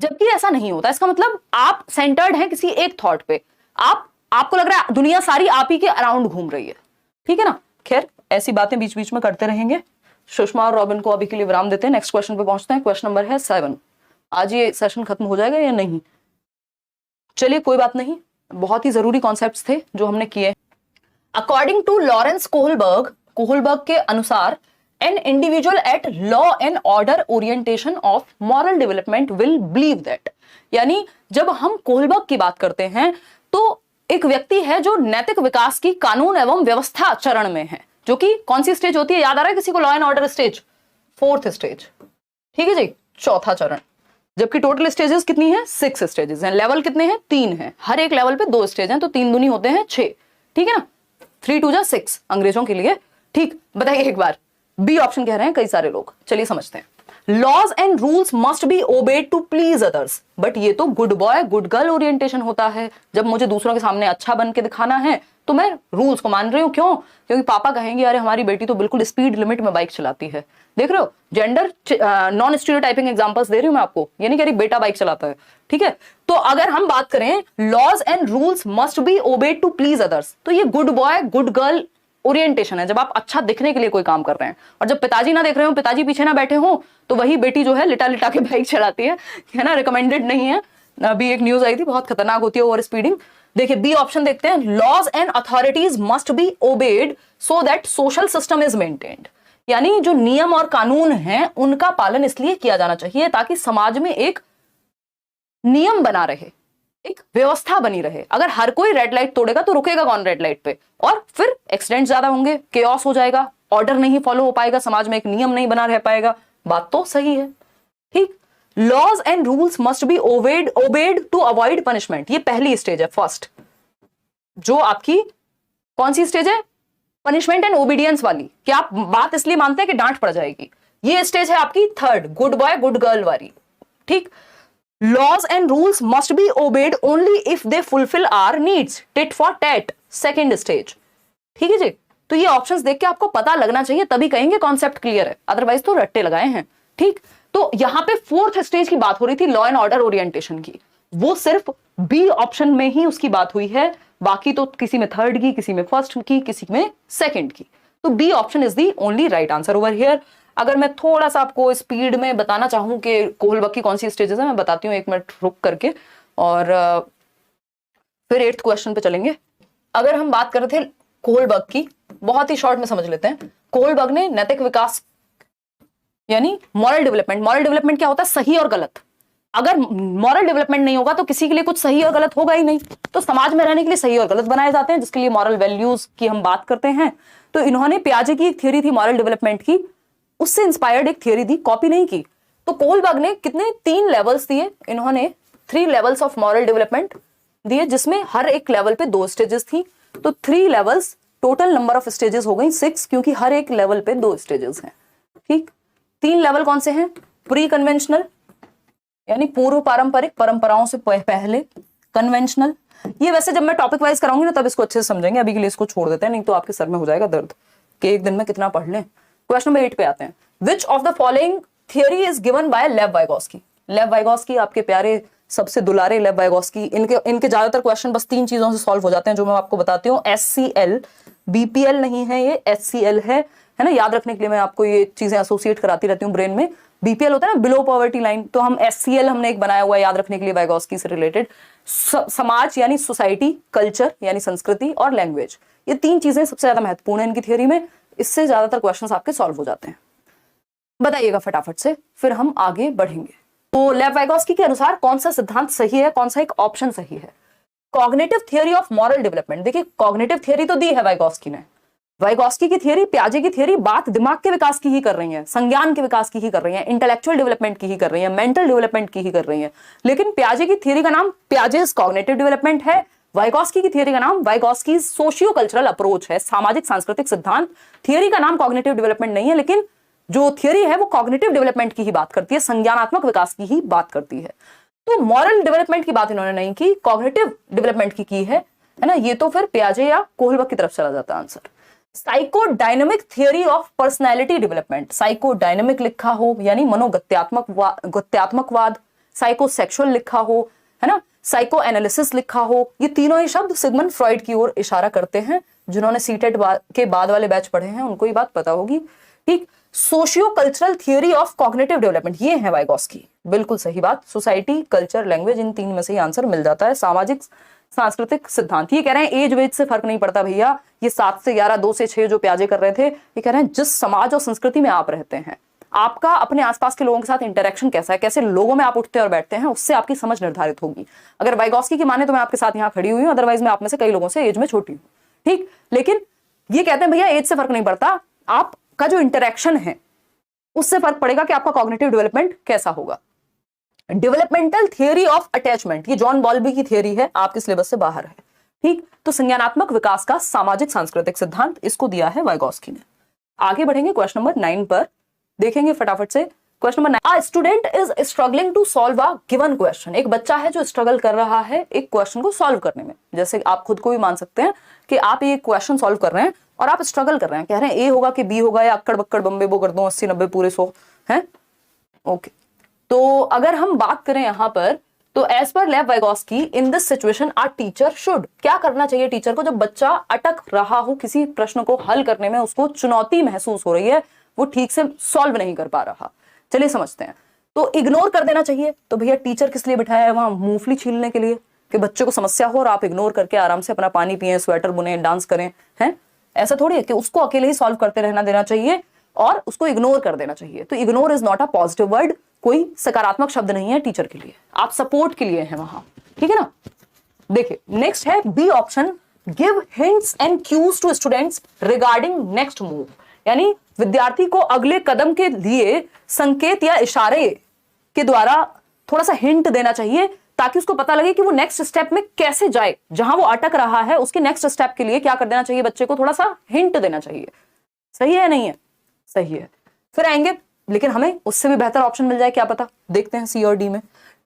जबकि ऐसा नहीं होता। इसका मतलब आप सेंटर्ड हैं किसी एक थॉट पे, आपको लग रहा है दुनिया सारी आप ही के अराउंड घूम रही है। ठीक है ना, खैर ऐसी बातें बीच बीच में करते रहेंगे। सुषमा और रॉबिन को अभी के लिए विराम देते हैं, नेक्स्ट क्वेश्चन पे पहुंचते हैं। क्वेश्चन नंबर है 7। आज ये सेशन खत्म हो जाएगा या नहीं, चलिए कोई बात नहीं, बहुत ही जरूरी कॉन्सेप्ट्स थे जो हमने किए। अकॉर्डिंग टू लॉरेंस कोहलबर्ग के अनुसार, an individual eight law and order orientation of moral development will believe that, यानी जब हम कोहलबर्ग की बात करते हैं तो एक व्यक्ति है जो नैतिक विकास की कानून एवं व्यवस्था चरण में है, जो कि कौन सी स्टेज होती है, याद आ रहा है किसी को, law and order stage, 4th stage. ठीक है जी, 4था चरण, जबकि टोटल स्टेजेस कितनी है, 6 स्टेजेस हैं। लेवल कितने हैं, 3 हैं, हर एक लेवल पे 2 स्टेज हैं, तो 3 दूनी होते हैं 6। ठीक है ना, 3 2 जा 6 अंग्रेजों के लिए। ठीक, बताइए एक बार, बी ऑप्शन कह रहे हैं कई सारे लोग, चलिए समझते हैं। Laws and rules must be obeyed to please others, but ये तो good boy good girl orientation होता है। जब मुझे दूसरों के सामने अच्छा बन के दिखाना है तो मैं रूल्स को मान रही हूँ। क्यों? क्योंकि पापा कहेंगे अरे हमारी बेटी तो बिल्कुल स्पीड लिमिट में बाइक चलाती है। देख रहे हो, जेंडर नॉन स्टीरियोटाइपिंग एग्जांपल्स दे रही हूं मैं आपको, ये नहीं कह रही बेटा बाइक चलाता है, ठीक है। तो अगर हम बात करें laws and rules must be obeyed to please others, तो ये good boy good girl orientation है, जब आप अच्छा दिखने के लिए कोई काम कर रहे हैं। और जब पिताजी ना देख रहे हो, पिताजी पीछे ना बैठे हो, तो वही बेटी जो है लिटा लिटा के बाइक चलाती है ना, रिकमेंडेड नहीं है। अभी एक न्यूज आई थी, बहुत खतरनाक होती है ओवर स्पीडिंग। देखिए बी ऑप्शन देखते हैं, laws and authorities must be obeyed so that social system is maintained, यानी जो नियम और कानून हैं उनका पालन इसलिए किया जाना चाहिए ताकि समाज में एक नियम बना रहे, एक व्यवस्था बनी रहे। अगर हर कोई रेड लाइट तोड़ेगा तो रुकेगा कौन रेड लाइट पे, और फिर एक्सीडेंट ज्यादा होंगे, केओस हो जाएगा, ऑर्डर नहीं फॉलो हो पाएगा, समाज में एक नियम नहीं बना रह पाएगा। बात तो सही है, ठीक। Laws and rules must be obeyed to avoid punishment, ये पहली स्टेज है, फर्स्ट। जो आपकी कौन सी स्टेज है? पनिशमेंट एंड ओबीडियंस वाली, कि आप बात इसलिए मानते हैं कि डांट पड़ जाएगी। ये स्टेज है आपकी third, good boy good girl वाली, ठीक। Laws and rules must be obeyed only if they fulfil our needs, tit for tat, second stage, ठीक है जी। तो ये ऑप्शंस देख के आपको पता लगना चाहिए, तभी कहेंगे कॉन्सेप्ट क्लियर है, अदरवाइज तो रट्टे लगाए हैं, ठीक। तो यहां पे फोर्थ स्टेज की बात हो रही थी, लॉ एंड ऑर्डर ओरिएंटेशन की, वो सिर्फ बी ऑप्शन में ही उसकी बात हुई है, बाकी तो किसी में थर्ड की, किसी में फर्स्ट की, किसी में सेकंड की। तो B option is the only right answer over here. अगर मैं थोड़ा सा आपको स्पीड में बताना चाहूं कि कोहलबर्ग की कौन सी स्टेजेस है, मैं बताती हूँ, एक मिनट रुक करके, और फिर 8th क्वेश्चन पे चलेंगे। अगर हम बात कर रहे थे कोहलबर्ग की, बहुत ही शॉर्ट में समझ लेते हैं। कोहलबर्ग ने नैतिक विकास यानी मॉरल डेवलपमेंट, मॉरल डेवलपमेंट क्या होता है? सही और गलत। अगर मॉरल डेवलपमेंट नहीं होगा तो किसी के लिए कुछ सही और गलत होगा ही नहीं। तो समाज में रहने के लिए सही और गलत बनाए जाते हैं, जिसके लिए मॉरल वैल्यूज की हम बात करते हैं। तो इन्होंने पियाजे की एक थियरी थी मॉरल डेवलपमेंट की, उससे इंस्पायर्ड एक थियरी थी, कॉपी नहीं की। तो कोहलबर्ग ने कितने 3 लेवल्स दिए, इन्होंने 3 लेवल्स ऑफ मॉरल डेवलपमेंट दिए, जिसमें हर एक लेवल पे 2 स्टेजेस थी। तो 3 levels, total number of stages हो गई 6, क्योंकि हर एक लेवल पे 2 स्टेजेस हैं, ठीक। 3 लेवल कौन से हैं? प्री कन्वेंशनल यानी पूर्व पारंपरिक, परंपराओं से पहले। कन्वेंशनल, ये वैसे जब मैं टॉपिक वाइज कराऊंगी ना तब इसको अच्छे से समझेंगे, अभी के लिए इसको छोड़ देते हैं, नहीं तो आपके सर में हो जाएगा दर्द कि एक दिन में कितना पढ़ लें। क्वेश्चन नंबर 8 पे आते हैं। Which of the following theory is given by लेव वाइगोस्की? लेव वाइगोस्की आपके प्यारे सबसे दुलारे लेव वाइगोस्की, इनके ज्यादातर क्वेश्चन बस 3 चीजों से सॉल्व हो जाते हैं, जो मैं आपको बताती हूँ। SCL, BPL नहीं है ये, SCL है ना, याद रखने के लिए मैं आपको ये चीजें एसोसिएट कराती रहती हूँ ब्रेन में। BPL होता है ना, बिलो पॉवर्टी लाइन, तो हम SCL हमने एक बनाया हुआ है याद रखने के लिए वाइगोस्की से रिलेटेड। समाज यानी सोसाइटी, कल्चर यानी संस्कृति, और लैंग्वेज, ये 3 चीजें सबसे ज्यादा महत्वपूर्ण है इनकी थियरी में। इससे ज्यादातर क्वेश्चंस आपके सॉल्व हो जाते हैं। बताइएगा फटाफट से, फिर हम आगे बढ़ेंगे। तो लेव वाइगोस्की के अनुसार कौन सा सिद्धांत सही है, कौन सा एक ऑप्शन सही है? Cognitive theory of moral development. देखिए कॉग्निटिव थियरी तो दी है वाइगोस्की ने, वाइगोस्की की थियरी, पियाजे की थियरी बात दिमाग के विकास की ही कर रही है, संज्ञान के विकास की ही कर रही है, इंटेलेक्चुअल डेवलपमेंट की ही कर रही है, मेंटल डेवलपमेंट की ही कर रही है। लेकिन पियाजे की थियरी का नाम पियाजेस कॉग्निटिव डेवलपमेंट है, वाइगोस्की की थियरी का नाम वाइगोस्की सोशियो कल्चरल अप्रोच है, सामाजिक सांस्कृतिक सिद्धांत। थियरी का नाम कॉग्निटिव डेवलपमेंट नहीं है, लेकिन जो थियरी है वो कॉग्निटिव डेवलपमेंट की ही बात करती है, संज्ञानात्मक विकास की ही बात करती है। तो मॉरल डेवलपमेंट की बात इन्होंने नहीं की, कॉग्निटिव डेवलपमेंट की है ना। ये तो फिर पियाजे या कोहलबर्ग की तरफ चला जाता है answer. Psychodynamic theory of personality development, psychodynamic लिखा हो यानी मनोगत्यात्मकवाद, साइकोसेक्सुअल लिखा हो है ना, साइको एनालिसिस लिखा हो, ये तीनों ही शब्द सिगमंड फ्रॉइड की ओर इशारा करते हैं। जिन्होंने सीटेट के बाद वाले बैच पढ़े हैं उनको ये बात पता होगी, ठीक। Socio cultural theory of cognitive development, ये है वाइगोस्की, बिल्कुल सही बात। सोसाइटी, कल्चर, लैंग्वेज, इन 3 में से ही आंसर मिल जाता है। सामाजिक सांस्कृतिक सिद्धांत, ये कह रहे हैं एज वेज से फर्क नहीं पड़ता भैया, ये 7 से 11, 2 से 6 जो पियाजे कर रहे थे, ये कह रहे हैं जिस समाज और संस्कृति में आप रहते हैं, आपका अपने आसपास के लोगों के साथ इंटरेक्शन कैसा है, कैसे लोगों में आप उठते और बैठते हैं, उससे आपकी समझ निर्धारित होगी। अगर वाइगोस्की की माने तो मैं आपके साथ यहाँ खड़ी हुई हूँ, अदरवाइज मैं आप में से कई लोगों से एज में छोटी हूँ, ठीक। लेकिन ये कहते हैं भैया एज से फर्क नहीं पड़ता, आपका जो इंटरेक्शन है उससे फर्क पड़ेगा कि आपका कॉग्निटिव डेवलपमेंट कैसा होगा। डेवलपमेंटल थियरी ऑफ अटैचमेंट, ये जॉन बॉल्बी की थियरी है, आपके सिलेबस से बाहर है, ठीक। तो संज्ञानात्मक विकास का सामाजिक सांस्कृतिक सिद्धांत, इसको दिया है वाइगोस्की ने। आगे बढ़ेंगे क्वेश्चन नंबर 9 पर, देखेंगे फटाफट से। Question number 9, student is struggling to solve a given question. एक बच्चा है जो स्ट्रगल कर रहा है एक क्वेश्चन को सॉल्व करने में। जैसे आप खुद को भी मान सकते हैं कि आप ये क्वेश्चन सॉल्व कर रहे हैं और आप स्ट्रगल कर रहे हैं, कह रहे हैं ए होगा कि बी होगा या अक्कड़ बक्कड़ बम्बे बो कर दो 80 90 पूरे 100 है। ओके, तो अगर हम बात करें यहां पर, तो as per Lev Vygotsky in this situation our teacher should, क्या करना चाहिए टीचर को जब बच्चा अटक रहा हो किसी प्रश्न को हल करने में, उसको चुनौती महसूस हो रही है, वो ठीक से सॉल्व नहीं कर पा रहा। चलिए समझते हैं। तो इग्नोर कर देना चाहिए। तो भैया टीचर किस लिए बिठाया है वहां? मूंगफली छीलने के लिए, कि बच्चे को समस्या हो और आप इग्नोर करके आराम से अपना पानी पिए, स्वेटर बुने, डांस करें, हैं? ऐसा थोड़ी है कि उसको अकेले ही सॉल्व करते रहना देना चाहिए और उसको इग्नोर कर देना चाहिए। तो ignore is not a positive word, कोई सकारात्मक शब्द नहीं है टीचर के लिए, आप सपोर्ट के लिए हैं वहां, ठीक है ना। देखिए नेक्स्ट है B option, give hints and cues to students regarding next move, यानी विद्यार्थी को अगले कदम के लिए संकेत या इशारे के द्वारा थोड़ा सा हिंट देना चाहिए ताकि उसको पता लगे कि वो नेक्स्ट स्टेप में कैसे जाए, जहां वो अटक रहा है उसके नेक्स्ट स्टेप के लिए क्या कर देना चाहिए, बच्चे को थोड़ा सा हिंट देना चाहिए। सही है या नहीं है? सही है। फिर आएंगे, लेकिन हमें उससे भी बेहतर ऑप्शन मिल जाए, क्या पता, देखते हैं सी और डी में।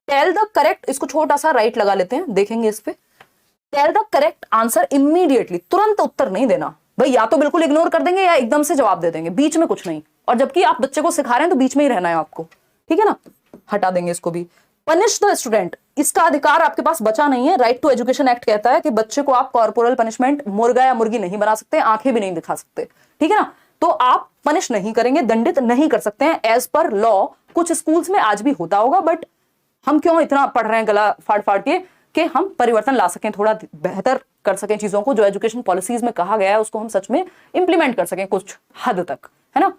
टेल द करेक्ट, इसको छोटा सा राइट लगा लेते हैं, देखेंगे इस पे। Tell the correct answer immediately, तुरंत उत्तर नहीं देना भाई, या तो बिल्कुल इग्नोर कर देंगे या एकदम से जवाब दे देंगे, बीच में कुछ नहीं। और जबकि आप बच्चे को सिखा रहे हैं तो बीच में ही रहना है आपको, ठीक है ना। हटा देंगे इसको भी। पनिश द स्टूडेंट, इसका अधिकार आपके पास बचा नहीं है। राइट टू एजुकेशन एक्ट कहता है कि बच्चे को आप कॉर्पोरल पनिशमेंट, मुर्गा या मुर्गी नहीं बना सकते, आंखें भी नहीं दिखा सकते, ठीक है ना। तो आप पनिश नहीं करेंगे, दंडित नहीं कर सकते हैं एज पर लॉ। कुछ स्कूल्स में आज भी होता होगा, बट हम क्यों इतना पढ़ रहे हैं गला फाड़ फाड़ के कि हम परिवर्तन ला सकें, थोड़ा बेहतर कर सकें चीजों को, जो एजुकेशन पॉलिसीज में कहा गया है उसको हम सच में इंप्लीमेंट कर सकें कुछ हद तक, है ना।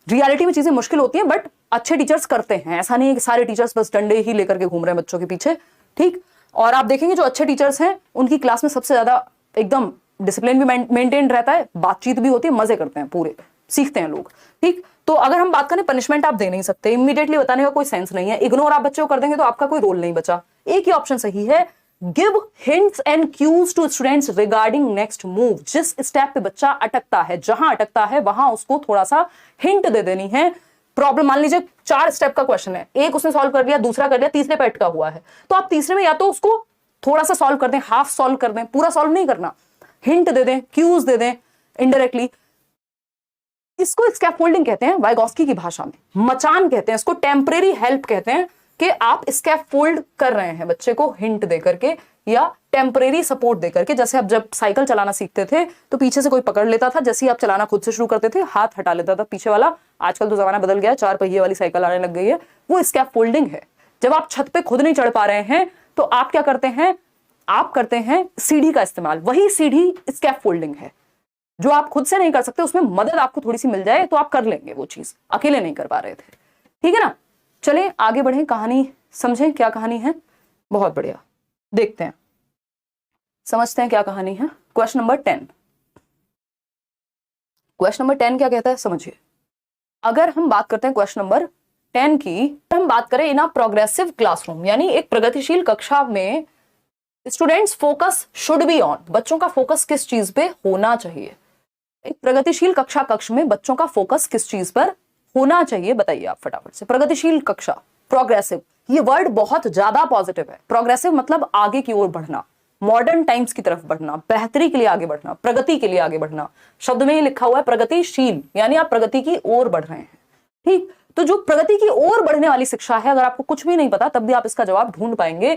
रियलिटी में चीजें मुश्किल होती हैं, बट अच्छे टीचर्स करते हैं। ऐसा नहीं है कि सारे टीचर्स बस डंडे ही लेकर के घूम रहे हैं बच्चों के पीछे, ठीक। और आप देखेंगे जो अच्छे टीचर्स हैं उनकी क्लास में सबसे ज्यादा एकदम डिसिप्लिन भी मेंटेन रहता है, बातचीत भी होती है, मजे करते हैं, पूरे सीखते हैं लोग, ठीक। तो अगर हम बात करें, पनिशमेंट आप दे नहीं सकते, इमीडिएटली बताने का कोई सेंस नहीं है, इग्नोर आप बच्चे को कर देंगे तो आपका कोई रोल नहीं बचा। एक ही ऑप्शन सही है, give hints and cues to students regarding next move. जिस स्टेप पे बच्चा अटकता है, जहां अटकता है वहां उसको थोड़ा सा हिंट दे देनी है। प्रॉब्लम, मान लीजिए 4 स्टेप का क्वेश्चन है, एक उसने सॉल्व कर लिया, दूसरा कर लिया, तीसरे पे अटका हुआ है, तो आप तीसरे में या तो उसको थोड़ा सा सॉल्व कर दें, हाफ सॉल्व कर दें, पूरा सॉल्व नहीं करना, हिंट दे दें, क्यूज दे दें इनडायरेक्टली। इसको स्कैफोल्डिंग कहते हैं वाइगोस्की की भाषा में, मचान कहते हैं इसको, टेम्परेरी हेल्प कहते हैं कि आप स्कैफोल्ड कर रहे हैं बच्चे को हिंट दे करके या टेम्परेरी सपोर्ट दे करके। जैसे आप जब साइकिल चलाना सीखते थे तो पीछे से कोई पकड़ लेता था, जैसे ही आप चलाना खुद से शुरू करते थे हाथ हटा लेता था पीछे वाला। आजकल तो जमाना बदल गया, 4 पहिए वाली साइकिल आने लग गई है, वो स्कैफोल्डिंग है। जब आप छत पे खुद नहीं चढ़ पा रहे हैं तो आप क्या करते हैं, आप करते हैं सीढ़ी का इस्तेमाल, वही सीढ़ी स्कैफोल्डिंग है। जो आप खुद से नहीं कर सकते उसमें मदद आपको थोड़ी सी मिल जाए तो आप कर लेंगे वो चीज, अकेले नहीं कर पा रहे थे, ठीक है ना। चलें आगे बढ़े, कहानी समझें क्या कहानी है। बहुत बढ़िया, देखते हैं, समझते हैं क्या कहानी है। क्वेश्चन नंबर 10, क्वेश्चन नंबर 10 क्या कहता है समझिए। अगर हम बात करते हैं क्वेश्चन नंबर 10 की, हम बात करें इन अ प्रोग्रेसिव क्लासरूम, यानी एक प्रगतिशील कक्षा में students focus should be on, बच्चों का फोकस किस चीज पे होना चाहिए। एक प्रगतिशील कक्ष में बच्चों का फोकस किस चीज पर होना चाहिए, बताइए आप फटाफट से। प्रगतिशील कक्षा, प्रोग्रेसिव, ये वर्ड बहुत ज्यादा पॉजिटिव है। प्रोग्रेसिव मतलब आगे की ओर बढ़ना, मॉडर्न टाइम्स की तरफ बढ़ना, बेहतरी के लिए आगे बढ़ना, प्रगति के लिए आगे बढ़ना। शब्द में ही लिखा हुआ है प्रगतिशील, यानी आप प्रगति की ओर बढ़ रहे हैं, ठीक। तो जो प्रगति की ओर बढ़ने वाली शिक्षा है, अगर आपको कुछ भी नहीं पता तब भी आप इसका जवाब ढूंढ पाएंगे।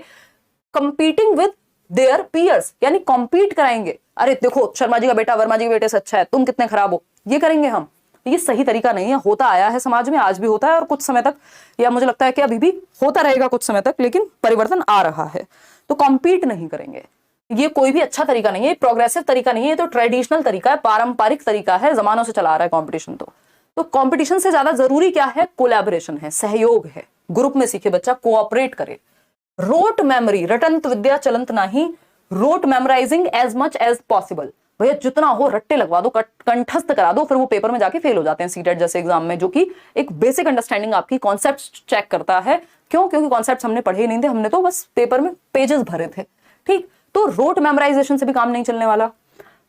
कंपीटिंग विद देयर पीयर्स, यानी कॉम्पीट कराएंगे, अरे देखो शर्मा जी का बेटा वर्मा जी के बेटे से अच्छा है, तुम कितने खराब हो, ये करेंगे हम। ये सही तरीका नहीं है, होता आया है समाज में, आज भी होता है और कुछ समय तक, या मुझे लगता है कि अभी भी होता रहेगा कुछ समय तक, लेकिन परिवर्तन आ रहा है। तो कॉम्पीट नहीं करेंगे, ये कोई भी अच्छा तरीका नहीं है, प्रोग्रेसिव तरीका नहीं है, तो ट्रेडिशनल तरीका है, पारंपरिक तरीका है, जमानों से चला रहा है कॉम्पिटिशन। तो कॉम्पिटिशन से ज्यादा जरूरी क्या है, कोलैबोरेशन है, सहयोग है, ग्रुप में सीखे बच्चा, कोऑपरेट करे। रोट मेमोरी, रटंत विद्या चलंत नाही, rote memorising as much as possible, भैया जितना हो रट्टे लगवा दो, कंठस्थ करा दो, फिर वो पेपर में जाके फेल हो जाते हैं सीटेट जैसे एग्जाम में, जो कि एक बेसिक अंडरस्टैंडिंग आपकी कॉन्सेप्ट चेक करता है। क्यों? क्योंकि कॉन्सेप्ट हमने पढ़े ही नहीं थे, हमने तो बस पेपर में पेजेस भरे थे, ठीक। तो रोट मेमोराइजेशन से भी काम नहीं चलने वाला।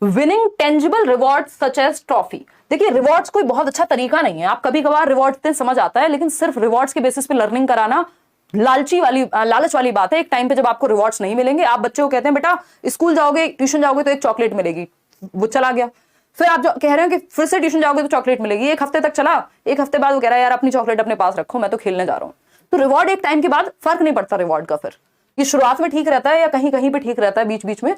Winning tangible reward such as trophy. देखिए रिवॉर्ड्स कोई बहुत अच्छा तरीका नहीं है, आप कभी कभार रिवॉर्ड्स दें समझ आता है, लेकिन सिर्फ रिवॉर्ड्स के बेसिस पे लर्निंग कराना लालच वाली बात है। एक टाइम पे जब आपको रिवॉर्ड्स नहीं मिलेंगे, आप बच्चे को कहते हैं बेटा स्कूल जाओगे ट्यूशन जाओगे तो एक चॉकलेट मिलेगी, वो चला गया। फिर आप जो कह रहे हो कि फिर से ट्यूशन जाओगे तो चॉकलेट मिलेगी, एक हफ्ते तक चला, एक हफ्ते बाद वो कह रहा है यार अपनी चॉकलेट अपने पास रखो, मैं तो खेलने जा रहा हूं। तो रिवॉर्ड एक टाइम के बाद फर्क नहीं पड़ता रिवॉर्ड का, फिर ये शुरुआत में ठीक रहता है या कहीं कहीं पे ठीक रहता है बीच बीच में।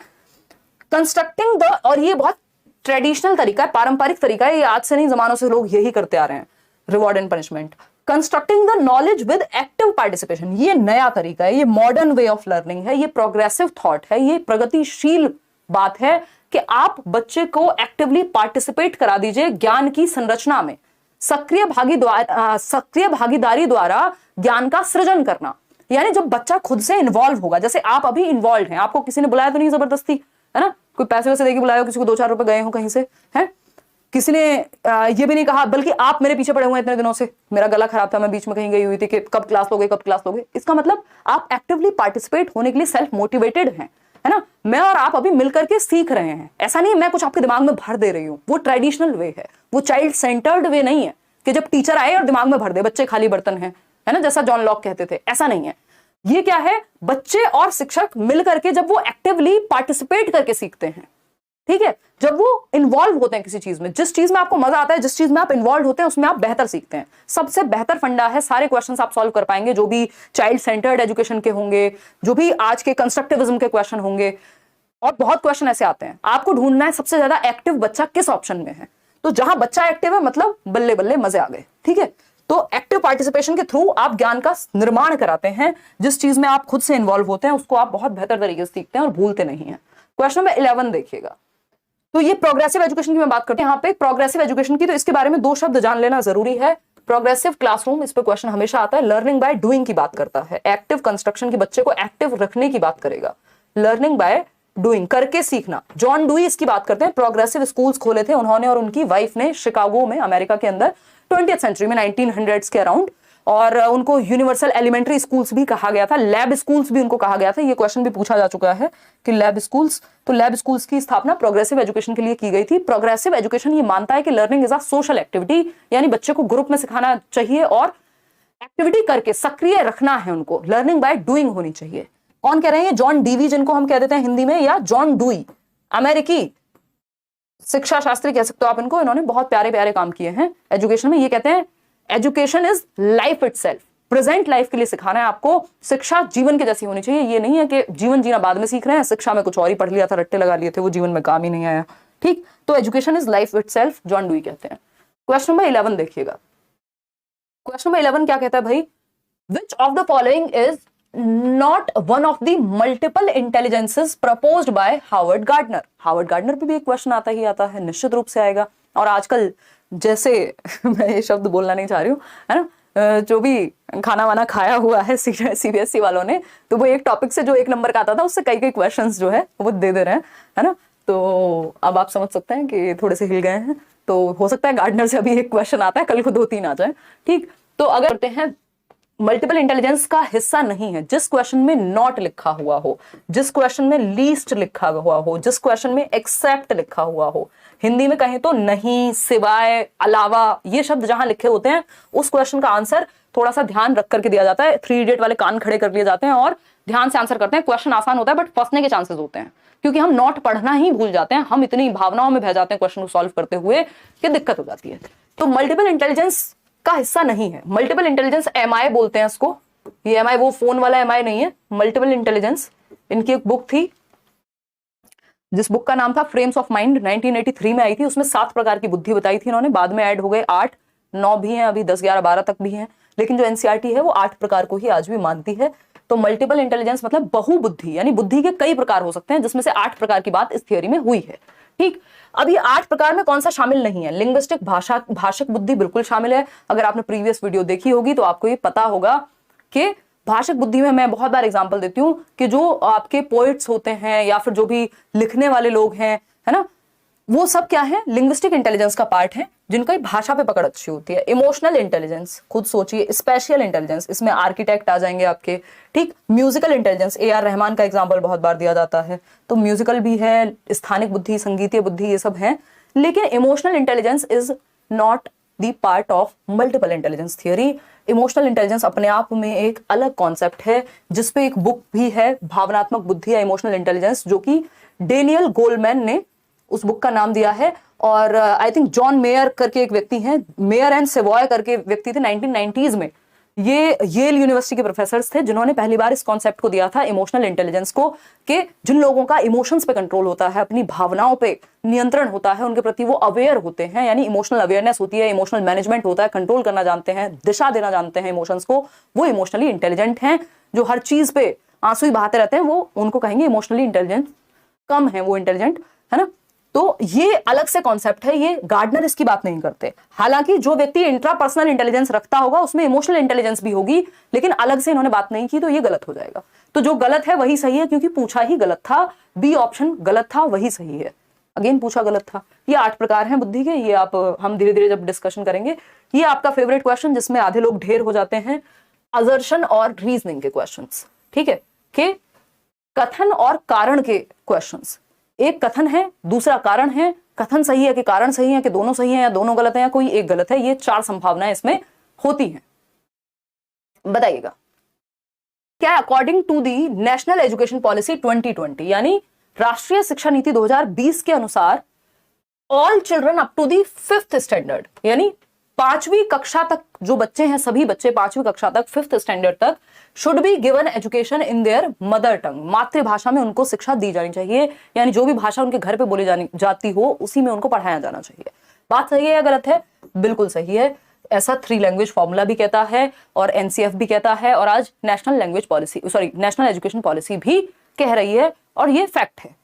कंस्ट्रक्टिंग द, और ये बहुत ट्रेडिशनल तरीका है, पारंपरिक तरीका है, ये आज से नहीं जमानों से लोग यही करते आ रहे हैं, reward and punishment. Constructing the knowledge with active participation, ये नया तरीका है, ये मॉडर्न वे ऑफ लर्निंग है, ये प्रोग्रेसिव थॉट है, ये प्रगतिशील बात है कि आप बच्चे को एक्टिवली पार्टिसिपेट करा दीजिए ज्ञान की संरचना में, सक्रिय भागीदारी द्वारा ज्ञान का सृजन करना। यानी जब बच्चा खुद से इन्वॉल्व होगा, जैसे आप अभी इन्वॉल्व हैं, आपको किसी ने बुलाया तो नहीं जबरदस्ती, है ना, कोई पैसे वैसे देके बुलाया, किसी को 2-4 रुपए गए हो कहीं से, है, किसी ने ये भी नहीं कहा, बल्कि आप मेरे पीछे पड़े हुए हैं इतने दिनों से, मेरा गला खराब था, मैं बीच में कहीं गई हुई थी कि कब क्लास लोगे कब क्लास लोगे। इसका मतलब आप एक्टिवली पार्टिसिपेट होने के लिए सेल्फ मोटिवेटेड हैं, है ना। मैं और आप अभी मिलकर के सीख रहे हैं, ऐसा नहीं है मैं कुछ आपके दिमाग में भर दे रही हूं, वो ट्रेडिशनल वे है, वो चाइल्ड सेंटर्ड वे नहीं है कि जब टीचर आए और दिमाग में भर दे, बच्चे खाली बर्तन है ना, जैसा जॉन लॉक कहते थे, ऐसा नहीं है। ये क्या है, बच्चे और शिक्षक मिल करके जब वो एक्टिवली पार्टिसिपेट करके सीखते हैं, ठीक है, जब वो इन्वॉल्व होते हैं किसी चीज में, जिस चीज में आपको मजा आता है, जिस चीज में आप इन्वॉल्व होते हैं, उसमें आप बेहतर सीखते हैं। सबसे बेहतर फंडा है, सारे क्वेश्चंस आप सॉल्व कर पाएंगे जो भी चाइल्ड सेंटर्ड एजुकेशन के होंगे, जो भी आज के कंस्ट्रक्टिविज्म के क्वेश्चन होंगे, और बहुत क्वेश्चन ऐसे आते हैं। आपको ढूंढना है सबसे ज्यादा एक्टिव बच्चा किस ऑप्शन में है, तो जहां बच्चा एक्टिव है मतलब बल्ले बल्ले मजे आ गए, ठीक है। तो एक्टिव पार्टिसिपेशन के थ्रू आप ज्ञान का निर्माण कराते हैं, जिस चीज में आप खुद से इन्वॉल्व होते हैं उसको आप बहुत बेहतर तरीके से सीखते हैं और भूलते नहीं है। क्वेश्चन नंबर 11 देखिएगा, तो ये प्रोग्रेसिव एजुकेशन की मैं बात करते हैं यहाँ पे, प्रोग्रेसिव एजुकेशन की, तो इसके बारे में 2 शब्द जान लेना जरूरी है। प्रोग्रेसिव क्लासरूम, इस पे क्वेश्चन हमेशा आता है। लर्निंग बाय डूइंग की बात करता है, एक्टिव कंस्ट्रक्शन की, बच्चे को एक्टिव रखने की बात करेगा। लर्निंग बाय डूइंग, करके सीखना। जॉन डुई इसकी बात करते हैं, प्रोग्रेसिव स्कूल्स खोले थे उन्होंने और उनकी वाइफ ने शिकागो में, अमेरिका के अंदर 20th सेंचुरी में, 1900s के अराउंड, और उनको यूनिवर्सल एलिमेंट्री स्कूल्स भी कहा गया था, लैब स्कूल्स भी उनको कहा गया था। ये क्वेश्चन भी पूछा जा चुका है कि लैब स्कूल्स, तो लैब स्कूल्स की स्थापना प्रोग्रेसिव एजुकेशन के लिए की गई थी। प्रोग्रेसिव एजुकेशन ये मानता है कि learning is a social activity, यानी बच्चे को ग्रुप में सिखाना चाहिए और एक्टिविटी करके सक्रिय रखना है उनको। लर्निंग बाय डूइंग होनी चाहिए। कौन कह रहे हैं? जॉन डीवी, जिनको हम कह देते हैं हिंदी में, या जॉन डुई, अमेरिकी शिक्षा शास्त्री कह सकते हो आप इनको। इन्होंने बहुत प्यारे प्यारे काम किए हैं एजुकेशन में। ये कहते हैं education is life itself, present life के लिए सिखाना है आपको। शिक्षा जीवन के जैसी होनी चाहिए। ये नहीं है कि जीवन जीना बाद में सीख रहे हैं, शिक्षा में कुछ और ही पढ़ लिया था, रट्टे लगा लिए थे, वो जीवन में काम ही नहीं आया। ठीक, तो education is life itself, John dewy कहते हैं। क्वेश्चन नंबर 11 देखिएगा। क्वेश्चन नंबर 11 क्या कहता है भाई? Which of the following is not one of the multiple intelligences proposed by Harvard gardener. Harvard gardener पे भी एक क्वेश्चन आता ही आता है, निश्चित रूप से आएगा। और आजकल जैसे मैं ये शब्द बोलना नहीं चाह रही हूँ, है ना, जो भी खाना वाना खाया हुआ है सीबीएसई वालों ने, तो वो एक टॉपिक से जो 1 नंबर का आता था उससे कई कई क्वेश्चंस जो है वो दे दे रहे हैं, है ना। तो अब आप समझ सकते हैं कि थोड़े से हिल गए हैं। तो हो सकता है गार्डनर से अभी एक क्वेश्चन आता है, कल को 2-3 आ जाए। ठीक, तो अगर करते हैं मल्टीपल इंटेलिजेंस का हिस्सा नहीं है, जिस क्वेश्चन में नॉट लिखा हुआ हो, जिस क्वेश्चन में लीस्ट लिखा हुआ हो, जिस क्वेश्चन में एक्सेप्ट लिखा हुआ हो, हिंदी में कहें तो नहीं, सिवाय, अलावा, ये शब्द जहां लिखे होते हैं, उस क्वेश्चन का आंसर थोड़ा सा ध्यान रख करके दिया जाता है। 3 इडियट वाले कान खड़े कर लिए जाते हैं और ध्यान से आंसर करते हैं। क्वेश्चन आसान होता है बट फंसने के चांसेस होते हैं, क्योंकि हम नॉट पढ़ना ही भूल जाते हैं। हम इतनी भावनाओं में बह जाते हैं क्वेश्चन को सॉल्व करते हुए कि दिक्कत हो जाती है। तो मल्टीपल इंटेलिजेंस का हिस्सा नहीं है। मल्टीपल इंटेलिजेंस MI बोलते हैं इसको। ये MI वो फोन वाला MI नहीं है, मल्टीपल इंटेलिजेंस। इनकी एक बुक थी जिस बुक का नाम था फ्रेम्स ऑफ माइंड, 1983 में आई थी। उसमें 7 प्रकार की बुद्धि बताई थी इन्होंने, बाद में ऐड हो गए 8, 9 भी हैं, अभी 10, 11, 12 तक भी हैं। लेकिन जो NCERT है वो 8 प्रकार को ही आज भी मानती है। तो मल्टीपल इंटेलिजेंस मतलब बहुबुद्धि, यानी बुद्धि के कई प्रकार हो सकते हैं, जिसमें से 8 प्रकार की बात इस थियोरी में हुई है। ठीक, अब ये 8 प्रकार में कौन सा शामिल नहीं है? लिंग्विस्टिक, भाषिक बुद्धि बिल्कुल शामिल है। अगर आपने प्रीवियस वीडियो देखी होगी तो आपको ये पता होगा कि भाषिक बुद्धि में मैं बहुत बार एग्जांपल देती हूँ कि जो आपके पोइट्स होते हैं या फिर जो भी लिखने वाले लोग हैं, है ना, वो सब क्या है? लिंग्विस्टिक इंटेलिजेंस का पार्ट है। जिनका भाषा पे पकड़ अच्छी होती है। इमोशनल इंटेलिजेंस, खुद सोचिए, स्पेशल इंटेलिजेंस, इसमें आर्किटेक्ट आ जाएंगे आपके, ठीक। म्यूजिकल इंटेलिजेंस, AR रहमान का एग्जाम्पल बहुत बार दिया जाता है, तो म्यूजिकल भी है, स्थानिक बुद्धि, संगीतीय बुद्धि, ये सब है। लेकिन emotional intelligence is not the part of multiple intelligence theory. Emotional intelligence अपने आप में एक अलग कॉन्सेप्ट है, जिसपे एक बुक भी है, भावनात्मक बुद्धि या इमोशनल इंटेलिजेंस, जो कि डेनियल गोलमैन ने उस बुक का नाम दिया है। और आई थिंक जॉन मेयर करके एक व्यक्ति हैं, मेयर एंड सेवॉय करके व्यक्ति थे, 1990s में ये येल यूनिवर्सिटी के प्रोफेसर थे, जिन्होंने पहली बार इस कॉन्सेप्ट को दिया था, इमोशनल इंटेलिजेंस को, कि जिन लोगों का इमोशंस पे कंट्रोल होता है, अपनी भावनाओं पे नियंत्रण होता है, उनके प्रति वो अवेयर होते हैं, यानी इमोशनल अवेयरनेस होती है, इमोशनल मैनेजमेंट होता है, कंट्रोल करना जानते हैं, दिशा देना जानते हैं इमोशंस को, वो इमोशनली इंटेलिजेंट हैं। जो हर चीज पे आंसू ही बहाते रहते हैं, वो उनको कहेंगे इमोशनली इंटेलिजेंट, कम है वो इंटेलिजेंट, है ना। तो ये अलग से कॉन्सेप्ट है, ये गार्डनर इसकी बात नहीं करते। हालांकि जो व्यक्ति इंट्रापर्सनल इंटेलिजेंस रखता होगा उसमें इमोशनल इंटेलिजेंस भी होगी, लेकिन अलग से इन्होंने बात नहीं की, तो ये गलत हो जाएगा। तो जो गलत है वही सही है, क्योंकि पूछा ही गलत था, बी ऑप्शन गलत था, वही सही है। अगेन पूछा गलत था। ये 8 प्रकार हैं बुद्धि के, ये आप हम धीरे धीरे जब डिस्कशन करेंगे। ये आपका फेवरेट क्वेश्चन, जिसमें आधे लोग ढेर हो जाते हैं, असर्शन और रीजनिंग के क्वेश्चंस, ठीक है, कि कथन और कारण के क्वेश्चंस। एक कथन है, दूसरा कारण है, कथन सही है कि कारण सही है, कि दोनों सही है या दोनों गलत है या कोई एक गलत है, ये 4 संभावनाएं इसमें होती हैं। बताइएगा, क्या according to the national education policy 2020, यानी राष्ट्रीय शिक्षा नीति 2020 के अनुसार, all children up to the 5th standard, यानी 5वीं कक्षा तक जो बच्चे हैं, सभी बच्चे 5वीं कक्षा तक, 5th स्टैंडर्ड तक, should be given education in their mother tongue, मातृभाषा में उनको शिक्षा दी जानी चाहिए, यानी जो भी भाषा उनके घर पे बोली जाती हो उसी में उनको पढ़ाया जाना चाहिए। बात सही है या गलत है? बिल्कुल सही है। ऐसा 3 लैंग्वेज फॉर्मूला भी कहता है, और NCF भी कहता है, और आज national language policy, sorry national education policy भी कह रही है, और ये फैक्ट है।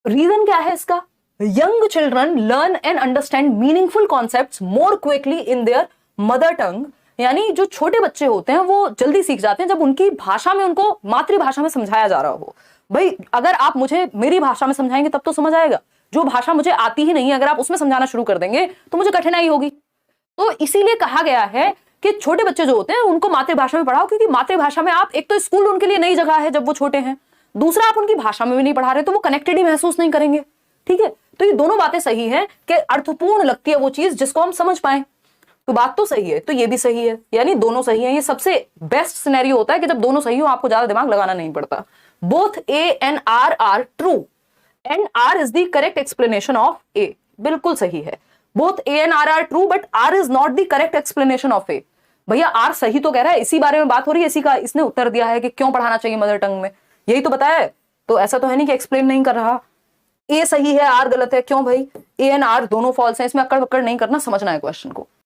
रीजन क्या है इसका? Young children learn and understand meaningful concepts more quickly in their mother tongue, यानी जो छोटे बच्चे होते हैं वो जल्दी सीख जाते हैं जब उनकी भाषा में, उनको मातृभाषा में समझाया जा रहा हो। भाई अगर आप मुझे मेरी भाषा में समझाएंगे तब तो समझ आएगा, जो भाषा मुझे आती ही नहीं है अगर आप उसमें समझाना शुरू कर देंगे तो मुझे कठिनाई होगी। तो इसीलिए कहा गया है कि छोटे बच्चे जो होते हैं उनको मातृभाषा में पढ़ाओ, क्योंकि मातृभाषा में आप, एक तो स्कूल उनके लिए नई जगह है जब वो छोटे हैं, दूसरा आप उनकी भाषा में भी नहीं पढ़ा रहे तो वो कनेक्टेड ही महसूस नहीं करेंगे, ठीक है। तो ये दोनों बातें सही हैं कि अर्थपूर्ण लगती है वो चीज जिसको हम समझ पाए, तो बात तो सही है, तो ये भी सही है, यानी दोनों सही है। ये सबसे बेस्ट सिनेरियो होता है कि जब दोनों सही हो, आपको ज्यादा दिमाग लगाना नहीं पड़ता। Both A and R are true and R is the correct explanation of A, बिल्कुल सही है। Both A and R are true but R is not the correct explanation of A। भैया R सही तो कह रहा है, इसी बारे में बात हो रही है, इसी का इसने उत्तर दिया है कि क्यों पढ़ाना चाहिए मदर टंग में, यही तो बताया है। तो ऐसा तो है नहीं कि एक्सप्लेन नहीं कर रहा। A सही है, R गलत है, क्यों भाई? A and R दोनों फॉल्स हैं, इसमें अक्कड़ बक्कड़ नहीं करना, समझना है क्वेश्चन को।